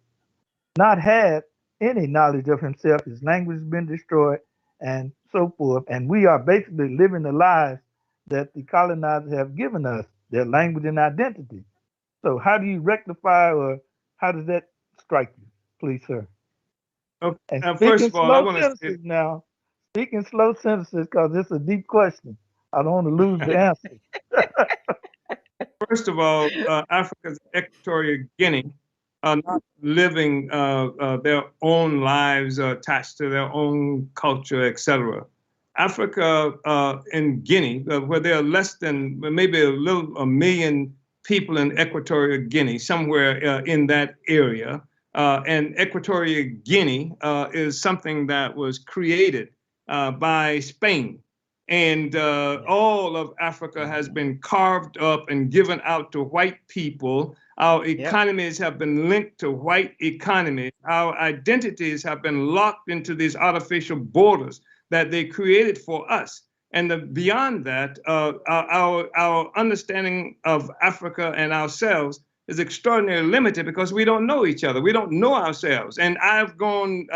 Speaker 3: not had any knowledge of himself. His language has been destroyed and so forth. And we are basically living the lives that the colonizers have given us, their language and identity. So how do you rectify or how does that strike you, please, sir?
Speaker 6: okay.
Speaker 3: And
Speaker 6: First
Speaker 3: speaking
Speaker 6: of all, I
Speaker 3: slow
Speaker 6: want
Speaker 3: sentences now, speaking slow sentences because it's a deep question. I don't want to lose the answer.
Speaker 6: first of all, Africa's Equatorial Guinea are not living their own lives attached to their own culture, etc. Africa in Guinea, where there are less than maybe a million people in Equatorial Guinea, somewhere in that area. And Equatorial Guinea is something that was created by Spain. And all of Africa has been carved up and given out to white people. Our economies have been linked to white economies. Our identities have been locked into these artificial borders that they created for us. And beyond that, our understanding of Africa and ourselves is extraordinarily limited because we don't know each other. We don't know ourselves. And I've gone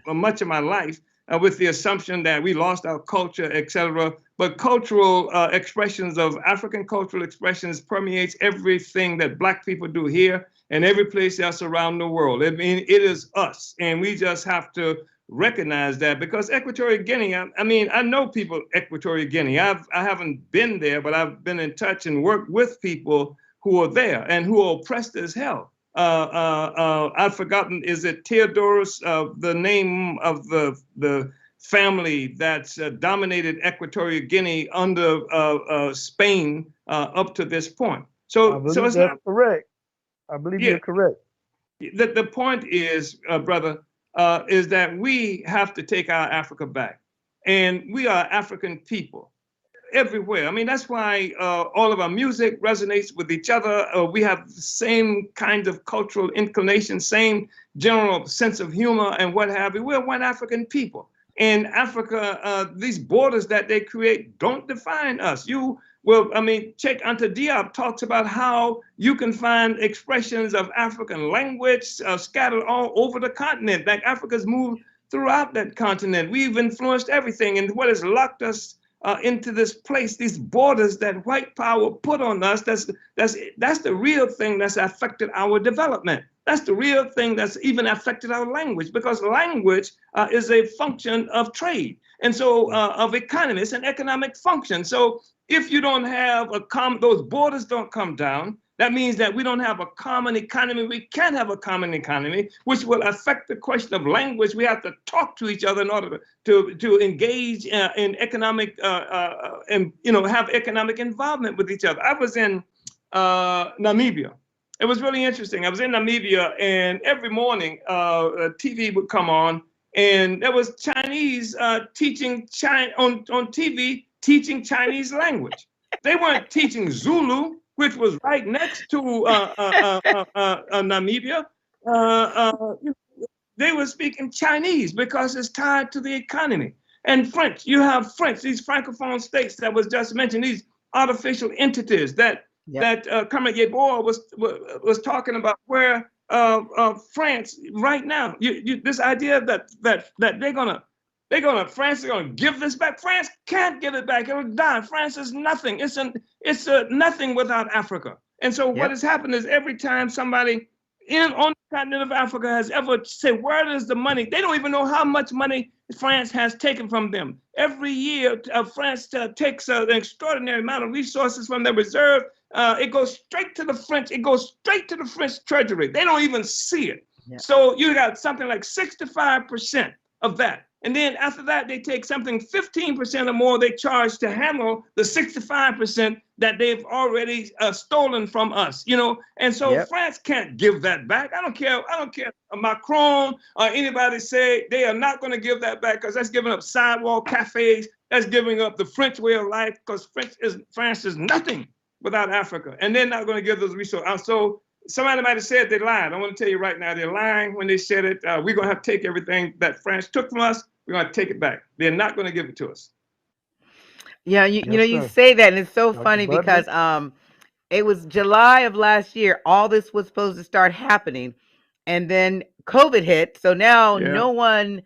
Speaker 6: much of my life with the assumption that we lost our culture, etc. But cultural expressions of African cultural expressions permeates everything that Black people do here and every place else around the world. I mean, it is us, and we just have to recognize that because Equatorial Guinea, I mean, I know people Equatorial Guinea. I haven't been there, but I've been in touch and worked with people who are there and who are oppressed as hell. I've forgotten, is it Theodorus, the name of the family that's dominated Equatorial Guinea under Spain up to this point.
Speaker 3: I believe
Speaker 6: it's
Speaker 3: that's
Speaker 6: not
Speaker 3: correct. I believe you're correct.
Speaker 6: The point is, brother, is that we have to take our Africa back. And we are African people everywhere. I mean, that's why all of our music resonates with each other. We have the same kind of cultural inclination, same general sense of humor and what have you. We're one African people. In Africa, these borders that they create don't define us. Cheikh Anta Diop talks about how you can find expressions of African language scattered all over the continent. Like Africa's moved throughout that continent. We've influenced everything. And what has locked us into this place, these borders that white power put on us, that's the real thing that's affected our development. That's the real thing that's even affected our language, because language is a function of trade. And so of economy, it's an economic function. So if you don't have those borders don't come down, that means that we don't have a common economy. We can't have a common economy, which will affect the question of language. We have to talk to each other in order to engage in economic and have economic involvement with each other. I was in Namibia. It was really interesting. I was in Namibia, and every morning TV would come on, and there was Chinese teaching on TV, teaching Chinese language. They weren't teaching Zulu, which was right next to Namibia. They were speaking Chinese because it's tied to the economy. And French, you have French, these Francophone states that was just mentioned, these artificial entities that Kermit Yeboah was talking about, where France right now, this idea that France is gonna give this back. France can't give it back. It will die. France is nothing. It's nothing without Africa. And so what has happened is every time somebody on the continent of Africa has ever said, where is the money? They don't even know how much money France has taken from them. Every year, France takes an extraordinary amount of resources from their reserve. It goes straight to the French. It goes straight to the French treasury. They don't even see it. Yeah. So you got something like 65% of that. And then after that, they take something 15% or more they charge to handle the 65% that they've already stolen from us, And so France can't give that back. I don't care Macron or anybody say they are not going to give that back, because that's giving up sidewalk cafes. That's giving up the French way of life, because France is nothing without Africa. And they're not going to give those resources. So somebody might have said they lied. I want to tell you right now, they're lying when they said it. We're going to have to take everything that France took from us. We're going to take it back. They're not going to give it to us.
Speaker 2: Yeah, you say that, and it's so funny because it was July of last year. All this was supposed to start happening, and then COVID hit. So now no one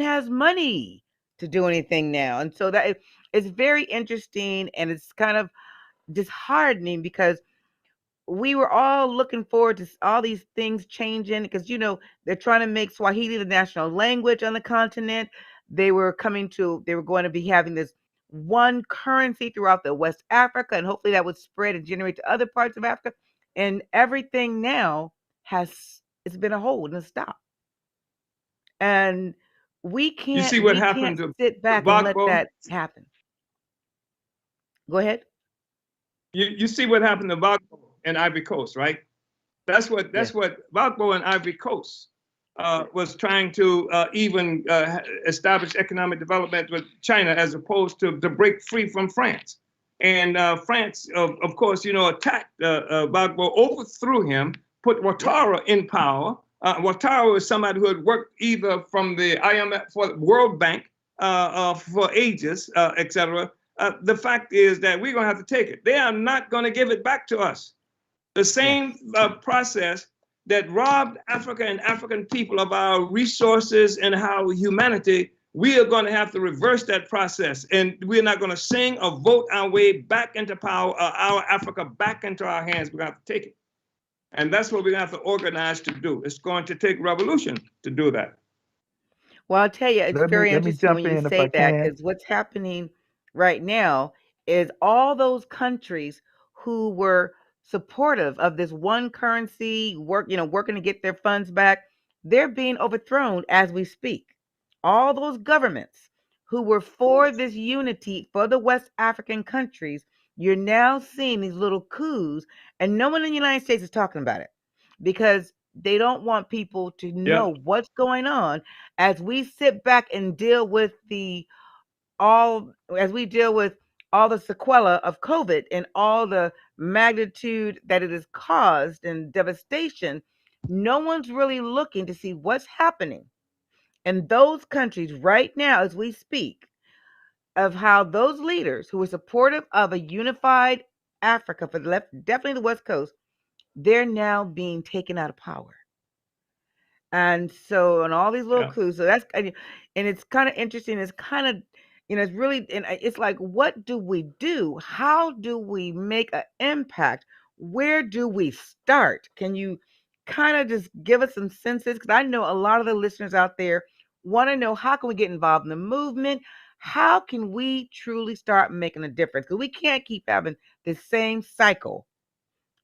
Speaker 2: has money to do anything now, and so that it's very interesting, and it's kind of disheartening because we were all looking forward to all these things changing, because they're trying to make Swahili the national language on the continent. They were going to be having this one currency throughout the West Africa, and hopefully that would spread and generate to other parts of Africa. And everything now it's been a hold and a stop. And we can't,
Speaker 6: you see what happened to
Speaker 2: sit back and let that happen. Go ahead.
Speaker 6: You see what happened to Gbagbo in Ivory Coast, right? That's what Gbagbo in Ivory Coast was trying to even establish economic development with China, as opposed to break free from France. And France, of course, attacked Gbagbo, overthrew him, put Ouattara in power. Ouattara was somebody who had worked either from the IMF for the World Bank for ages, etc. The fact is that we're going to have to take it. They are not going to give it back to us. The same process that robbed Africa and African people of our resources and our humanity, we are going to have to reverse that process. And we're not going to sing or vote our way back into power, our Africa back into our hands. We're going to have to take it. And that's what we're going to have to organize to do. It's going to take revolution to do that.
Speaker 2: Well, I'll tell you, it's very interesting when you say that, because what's happening right now is all those countries who were supportive of this one currency working to get their funds back, they're being overthrown as we speak. All those governments who were for this unity for the West African countries, you're now seeing these little coups, and no one in the United States is talking about it because they don't want people to know what's going on as we sit back and deal with all the sequela of COVID and all the magnitude that it has caused and devastation. No one's really looking to see what's happening in those countries right now as we speak, of how those leaders who were supportive of a unified Africa for the left, definitely the West Coast, they're now being taken out of power. And so, and all these little coups. So that's, and it's kind of interesting. It's kind of, it's really, and it's like, what do we do? How do we make an impact? Where do we start? Can you kind of just give us some senses? Because I know a lot of the listeners out there want to know, how can we get involved in the movement? How can we truly start making a difference? Because we can't keep having the same cycle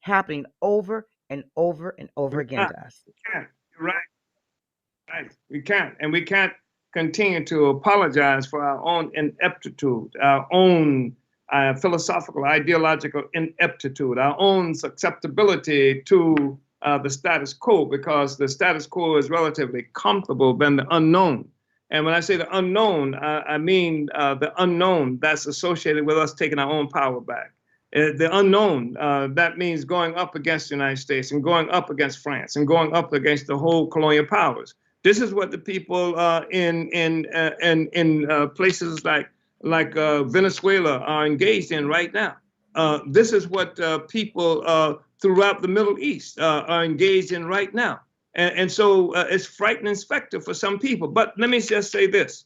Speaker 2: happening over and over and over again to us.
Speaker 6: We can't. You're right. We can't. And we can't continue to apologize for our own ineptitude, our own philosophical, ideological ineptitude, our own susceptibility to the status quo, because the status quo is relatively comfortable than the unknown. And when I say the unknown, I mean the unknown that's associated with us taking our own power back. The unknown, that means going up against the United States and going up against France and going up against the whole colonial powers. This is what the people in places like Venezuela are engaged in right now. This is what people throughout the Middle East are engaged in right now. And so it's frightening specter for some people. But let me just say this.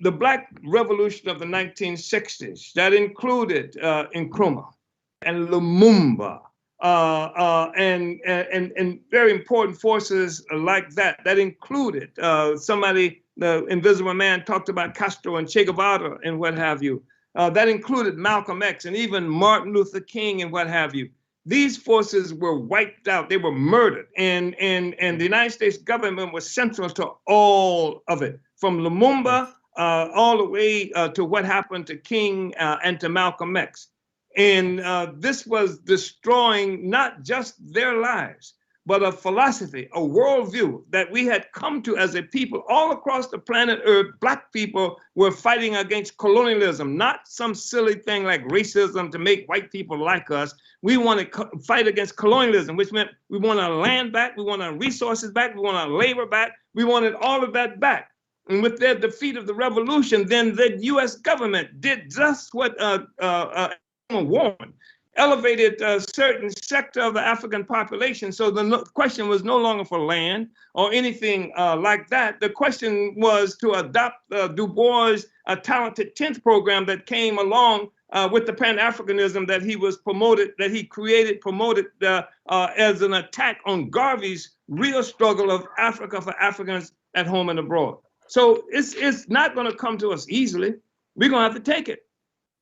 Speaker 6: The Black Revolution of the 1960s, that included Nkrumah and Lumumba and very important forces like that. That included the Invisible Man talked about Castro and Che Guevara and what have you. That included Malcolm X and even Martin Luther King and what have you. These forces were wiped out. They were murdered. And the United States government was central to all of it, from Lumumba all the way to what happened to King and to Malcolm X. And this was destroying not just their lives, but a philosophy, a worldview that we had come to as a people all across the planet Earth. Black people were fighting against colonialism, not some silly thing like racism to make white people like us. We want to fight against colonialism, which meant we want our land back, we want our resources back, we want our labor back, we wanted all of that back. And with their defeat of the revolution, then the U.S. government did just what Warren elevated a certain sector of the African population. So the question was no longer for land or anything like that. The question was to adopt Du Bois' talented 10th program that came along with the Pan-Africanism that he was promoted, that he promoted as an attack on Garvey's real struggle of Africa for Africans at home and abroad. So it's not going to come to us easily. We're going to have to take it,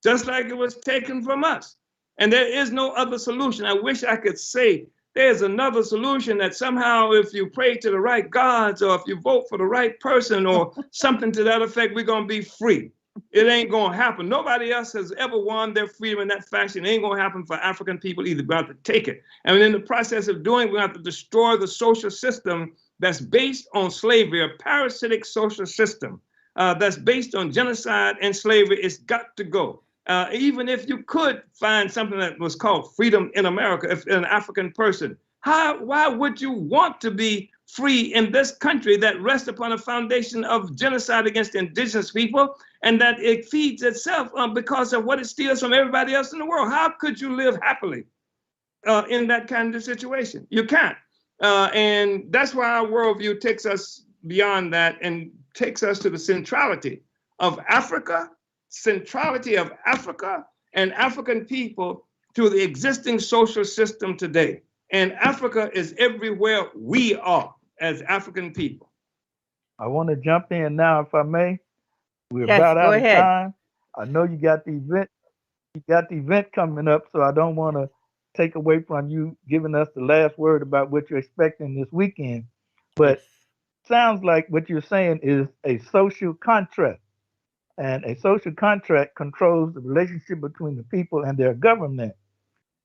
Speaker 6: just like it was taken from us. And there is no other solution. I wish I could say there's another solution, that somehow if you pray to the right gods or if you vote for the right person or something to that effect, we're going to be free. It ain't going to happen. Nobody else has ever won their freedom in that fashion. It ain't going to happen for African people either. We have to take it. And in the process of doing, we have to destroy the social system that's based on slavery, a parasitic social system that's based on genocide and slavery. It's got to go. Even if you could find something that was called freedom in America, if an African person, why would you want to be free in this country that rests upon a foundation of genocide against indigenous people, and that it feeds itself because of what it steals from everybody else in the world? How could you live happily in that kind of situation? You can't. And that's why our worldview takes us beyond that and takes us to the centrality of Africa and African people to the existing social system today. And Africa is everywhere we are as African people.
Speaker 3: I want to jump in now, if I may. We're
Speaker 2: Yes,
Speaker 3: about out
Speaker 2: go
Speaker 3: of
Speaker 2: ahead.
Speaker 3: time. I know you got the event. You got the event coming up, so I don't want to take away from you giving us the last word about what you're expecting this weekend. But sounds like what you're saying is a social contract. And a social contract controls the relationship between the people and their government.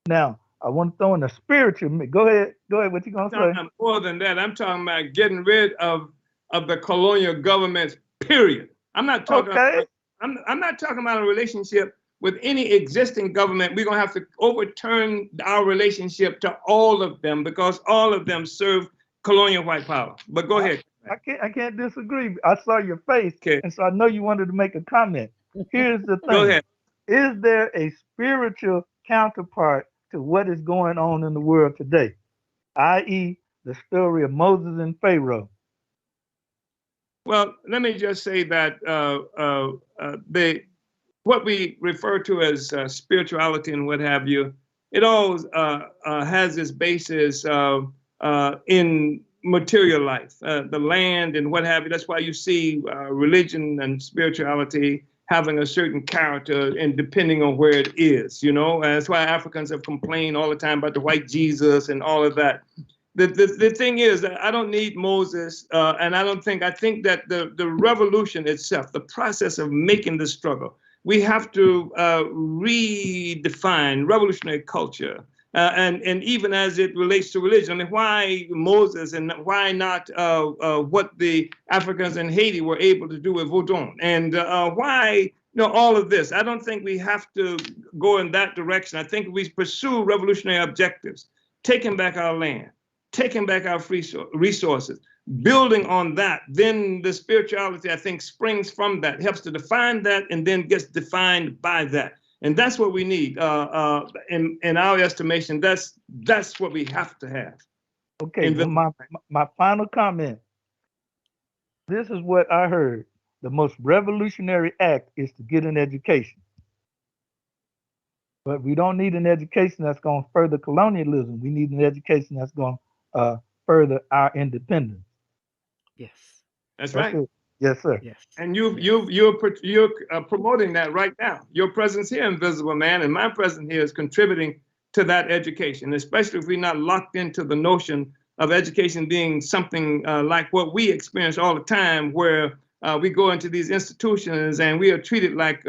Speaker 3: Now, I want to throw in a spiritual. Go ahead. What you gonna say?
Speaker 6: More than that, I'm talking about getting rid of the colonial governments. Period. I'm not talking.
Speaker 3: Okay.
Speaker 6: I'm not talking about a relationship with any existing government. We're gonna have to overturn our relationship to all of them because all of them serve colonial white power. But go ahead.
Speaker 3: I can't disagree. I saw your face,
Speaker 6: Okay.
Speaker 3: and so I know you wanted to make a comment. Here's the thing.
Speaker 6: Go ahead.
Speaker 3: Is there a spiritual counterpart to what is going on in the world today, i.e. the story of Moses and Pharaoh?
Speaker 6: Well, let me just say that what we refer to as spirituality and what have you, it all has its basis in material life, the land and what have you. That's why you see religion and spirituality having a certain character and depending on where it is, you know. And that's why Africans have complained all the time about the white Jesus and all of that. The thing is that I don't need Moses, and I think that the revolution itself, the process of making the struggle, we have to redefine revolutionary culture and even as it relates to religion. I mean, why Moses and why not what the Africans in Haiti were able to do with Vodun? And why, all of this? I don't think we have to go in that direction. I think we pursue revolutionary objectives, taking back our land, taking back our free resources, building on that. Then the spirituality, I think, springs from that, helps to define that, and then gets defined by that. And that's what we need. In our estimation, that's what we have to have.
Speaker 3: Okay, well, my final comment. This is what I heard. The most revolutionary act is to get an education. But we don't need an education that's going to further colonialism. We need an education that's going to further our independence.
Speaker 2: Yes.
Speaker 6: That's right.
Speaker 3: It. Yes, sir.
Speaker 6: Yes. And you're promoting that right now. Your presence here, Invisible Man, and my presence here is contributing to that education, especially if we're not locked into the notion of education being something like what we experience all the time, where we go into these institutions and we are treated like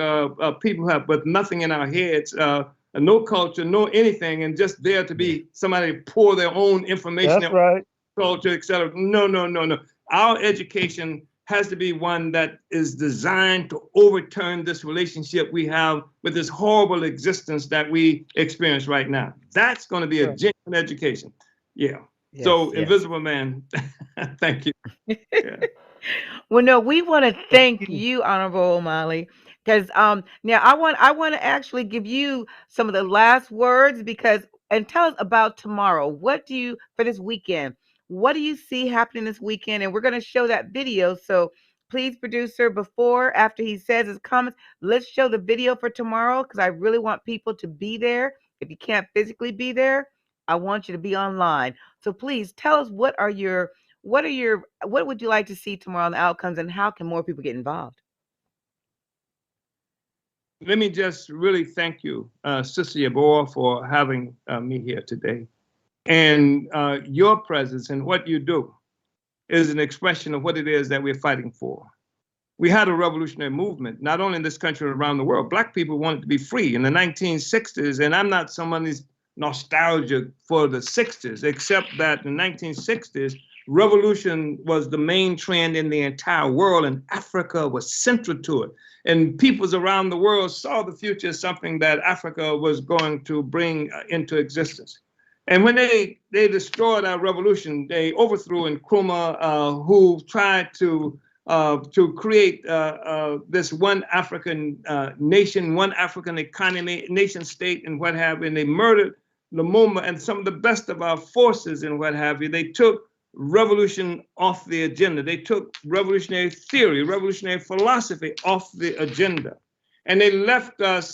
Speaker 6: people have but nothing in our heads, no culture, no anything, and just there to be somebody pour their own information,
Speaker 3: that's right,
Speaker 6: culture, etc. No. Our education has to be one that is designed to overturn this relationship we have with this horrible existence that we experience right now. That's going to be a genuine education. Yeah. Yes, so, yes. Invisible Man, thank you. Yeah.
Speaker 2: Well, no, we want to thank you, Honorable Omali, because now I want to actually give you some of the last words and tell us about tomorrow. What do you for this weekend? What do you see happening this weekend? And we're going to show that video. So please, producer, after he says his comments, let's show the video for tomorrow, because I really want people to be there. If you can't physically be there, I want you to be online. So please tell us what would you like to see tomorrow in the outcomes, and how can more people get involved?
Speaker 6: Let me just really thank you, Sister Yeboah, for having me here today. And your presence and what you do is an expression of what it is that we're fighting for. We had a revolutionary movement, not only in this country, but around the world. Black people wanted to be free in the 1960s, and I'm not someone who's nostalgic for the 60s, except that in the 1960s, revolution was the main trend in the entire world, and Africa was central to it. And peoples around the world saw the future as something that Africa was going to bring into existence. And when they destroyed our revolution, they overthrew Nkrumah, who tried to create this one African nation, one African economy, nation state, and what have you. And they murdered Lumumba and some of the best of our forces and what have you. They took revolution off the agenda. They took revolutionary theory, revolutionary philosophy off the agenda. And they left us,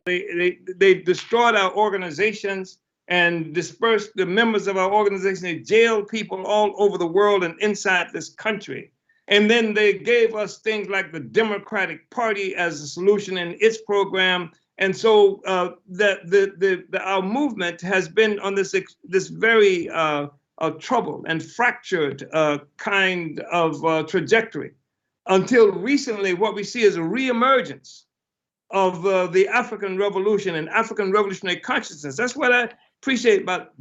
Speaker 6: they destroyed our organizations and dispersed the members of our organization. They jailed people all over the world and inside this country. And then they gave us things like the Democratic Party as a solution in its program. And so our movement has been on this very troubled and fractured kind of trajectory. Until recently, what we see is a reemergence of the African Revolution and African revolutionary consciousness. That's what I appreciate about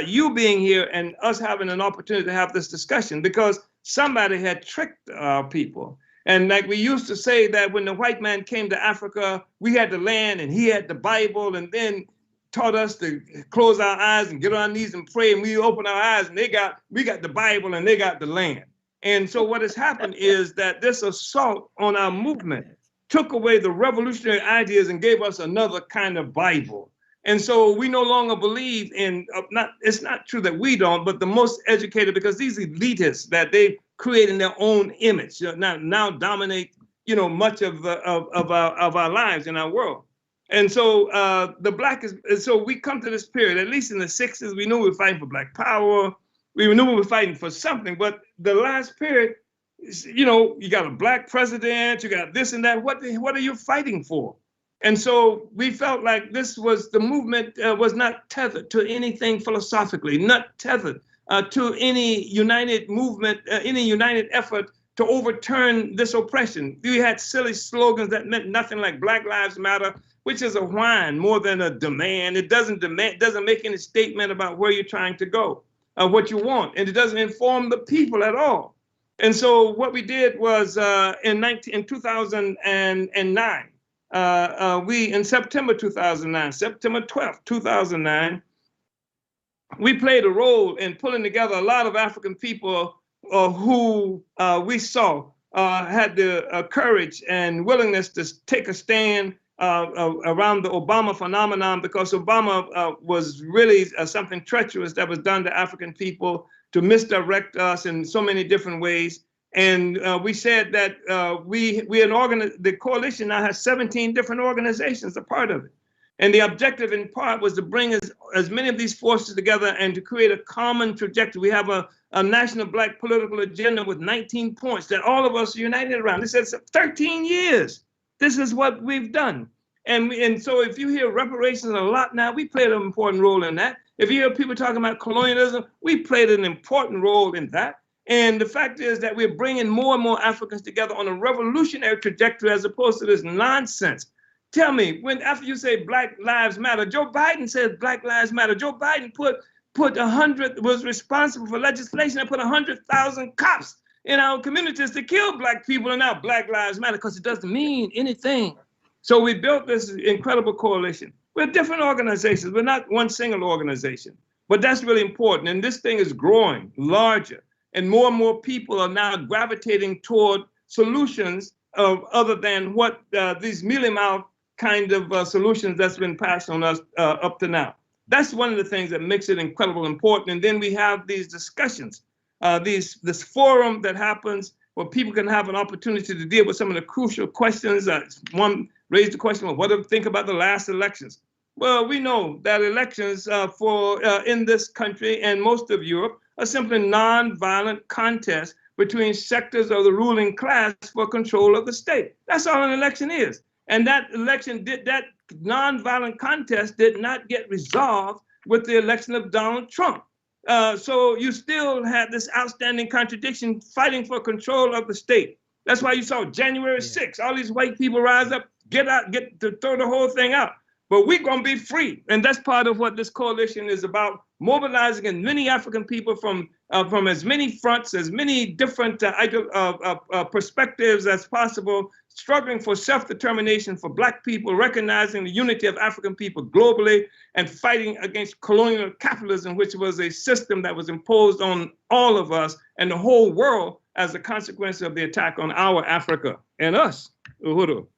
Speaker 6: you being here and us having an opportunity to have this discussion, because somebody had tricked our people. And like we used to say that when the white man came to Africa, we had the land and he had the Bible, and then taught us to close our eyes and get on our knees and pray, and we open our eyes and we got the Bible and they got the land. And so what has happened is that this assault on our movement took away the revolutionary ideas and gave us another kind of Bible. And so we no longer believe in, it's not true that we don't, but the most educated, because these elitists that they create in their own image now dominate, much of our lives in our world. And so so we come to this period, at least in the 60s, we knew we were fighting for Black power. We knew we were fighting for something, but the last period, you got a Black president, you got this and that. What are you fighting for? And so we felt like the movement was not tethered to anything philosophically, not tethered to any united movement, any united effort to overturn this oppression. We had silly slogans that meant nothing, like Black Lives Matter, which is a whine more than a demand. It doesn't make any statement about where you're trying to go, what you want, and it doesn't inform the people at all. And so what we did was in 2009, in September 2009, September 12th, 2009, we played a role in pulling together a lot of African people who we saw had the courage and willingness to take a stand around the Obama phenomenon, because Obama was really something treacherous that was done to African people to misdirect us in so many different ways. And we said that the coalition now has 17 different organizations a part of it. And the objective in part was to bring as many of these forces together and to create a common trajectory. We have a national Black political agenda with 19 points that all of us are united around. This is 13 years. This is what we've done. And so if you hear reparations a lot now, we played an important role in that. If you hear people talking about colonialism, we played an important role in that. And the fact is that we're bringing more and more Africans together on a revolutionary trajectory as opposed to this nonsense. Tell me, after you say Black Lives Matter, Joe Biden said Black Lives Matter. Joe Biden was responsible for legislation that put 100,000 cops in our communities to kill Black people, and now Black Lives Matter, because it doesn't mean anything. So we built this incredible coalition. We're different organizations. We're not one single organization, but that's really important. And this thing is growing larger, and more people are now gravitating toward solutions other than what these mealy-mouthed kind of solutions that's been passed on us up to now. That's one of the things that makes it incredibly important. And then we have these discussions, this forum that happens where people can have an opportunity to deal with some of the crucial questions. One raised the question of what do you think about the last elections? Well, we know that elections in this country and most of Europe are simply non-violent contests between sectors of the ruling class for control of the state. That's all an election is. And that non-violent contest did not get resolved with the election of Donald Trump. So you still had this outstanding contradiction fighting for control of the state. That's why you saw January 6th, all these white people rise up, get to throw the whole thing out. But we're going to be free. And that's part of what this coalition is about, mobilizing as many African people from as many fronts, as many different perspectives as possible, struggling for self-determination for Black people, recognizing the unity of African people globally, and fighting against colonial capitalism, which was a system that was imposed on all of us and the whole world as a consequence of the attack on our Africa and us, Uhuru.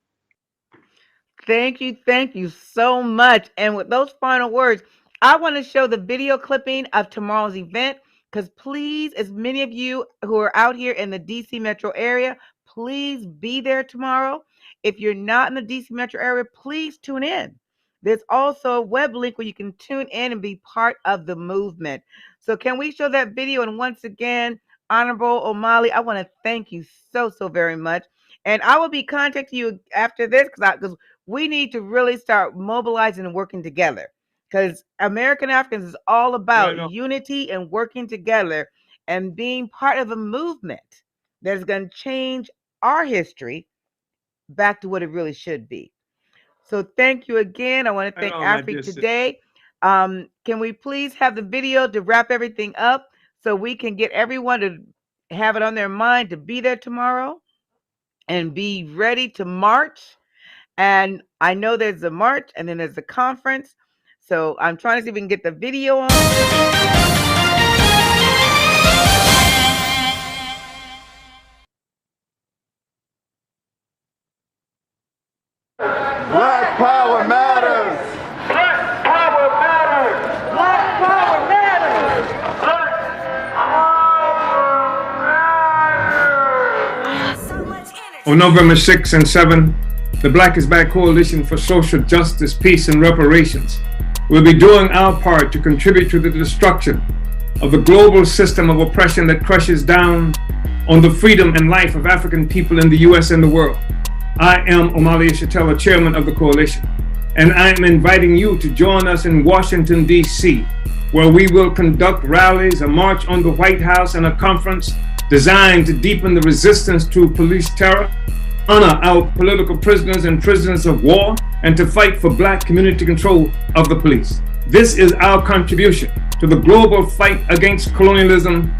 Speaker 2: Thank you so much. And with those final words, I want to show the video clipping of tomorrow's event, because please, as many of you who are out here in the DC metro area, please be there tomorrow. If you're not in the DC metro area, please tune in. There's also a web link where you can tune in and be part of the movement. So can we show that video? And once again, Honorable Omali, I want to thank you so very much. And I will be contacting you after this because we need to really start mobilizing and working together, because American Africans is all about unity and working together and being part of a movement that is going to change our history back to what it really should be. So thank you again. I want to thank Afrique Today. Can we please have the video to wrap everything up so we can get everyone to have it on their mind to be there tomorrow and be ready to march? And I know there's a march and then there's a conference. So I'm trying to see if we can get the video on.
Speaker 4: Black power matters.
Speaker 5: Black power matters.
Speaker 4: Black power matters.
Speaker 5: Black power matters.
Speaker 6: On November 6 and 7, the Black is Back Coalition for Social Justice, Peace, and Reparations will be doing our part to contribute to the destruction of the global system of oppression that crushes down on the freedom and life of African people in the U.S. and the world. I am Omali Yeshitela, chairman of the coalition, and I am inviting you to join us in Washington, D.C., where we will conduct rallies, a march on the White House, and a conference designed to deepen the resistance to police terror, honor our political prisoners and prisoners of war, and to fight for black community control of the police. This is our contribution to the global fight against colonialism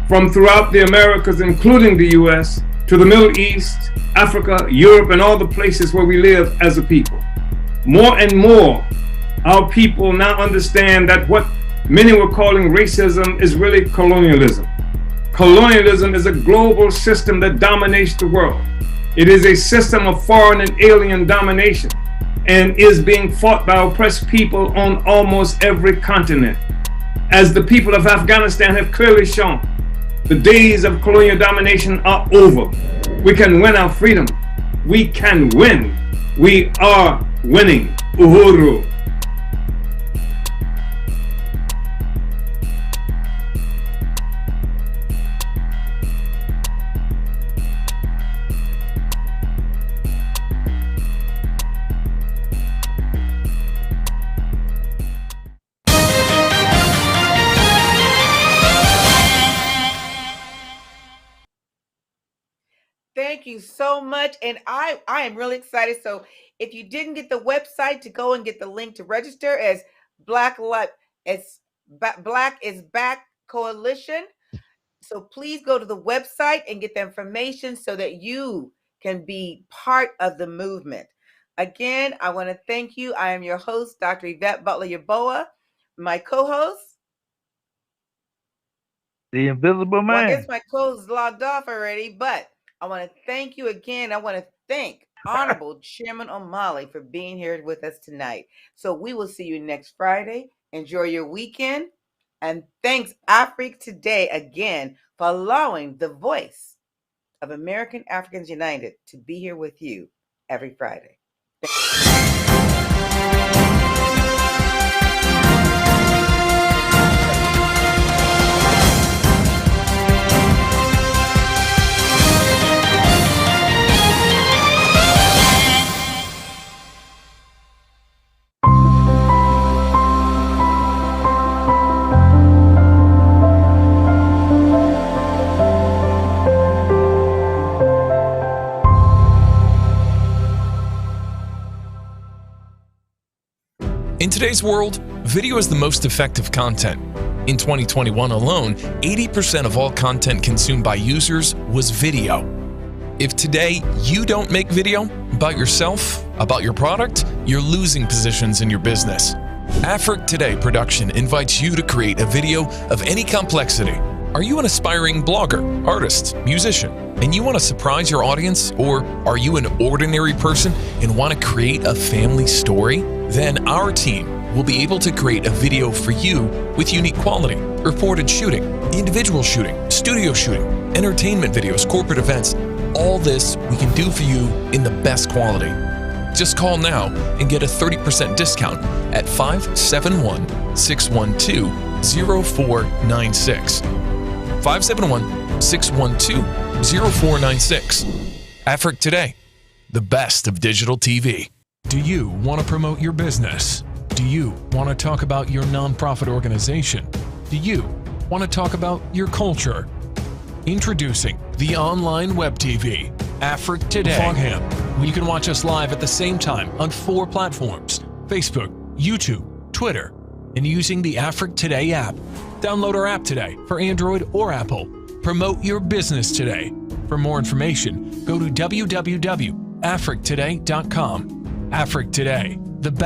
Speaker 6: from throughout the Americas, including the US, to the Middle East, Africa, Europe, and all the places where we live as a people. More and more, our people now understand that what many were calling racism is really colonialism. Colonialism is a global system that dominates the world. It is a system of foreign and alien domination and is being fought by oppressed people on almost every continent. As the people of Afghanistan have clearly shown, the days of colonial domination are over. We can win our freedom. We can win. We are winning. Uhuru.
Speaker 2: Thank you so much. And I am really excited. So if you didn't get the website, to go and get the link to register as Black is Back Coalition. So please go to the website and get the information so that you can be part of the movement. Again, I want to thank you. I am your host, Dr. Yvette Butler-Yaboa. My co-host,
Speaker 3: The Invisible Man.
Speaker 2: well, I guess my co-host is logged off already, but I want to thank you again. I want to thank Honorable Chairman Omali for being here with us tonight. So we will see you next Friday. Enjoy your weekend. And thanks, Afrique Today, again, for allowing the voice of American Africans United to be here with you every Friday.
Speaker 1: In today's world, video is the most effective content. In 2021 alone, 80% of all content consumed by users was video. If today you don't make video about yourself, about your product, you're losing positions in your business. Afrique Today production invites you to create a video of any complexity. Are you an aspiring blogger, artist, musician, and you want to surprise your audience? Or are you an ordinary person and want to create a family story? Then our team will be able to create a video for you with unique quality, reported shooting, individual shooting, studio shooting, entertainment videos, corporate events. All this we can do for you in the best quality. Just call now and get a 30% discount at 571-612-0496. 571-612-0496. Afrique Today, the best of digital TV. Do you want to promote your business? Do you want to talk about your nonprofit organization? Do you want to talk about your culture? Introducing the online web TV, Afrique Today. Fogham, where you can watch us live at the same time on 4 platforms: Facebook, YouTube, Twitter, and using the Afrique Today app. Download our app today for Android or Apple. Promote your business today. For more information, go to www.afriquetoday.com. Afrique Today,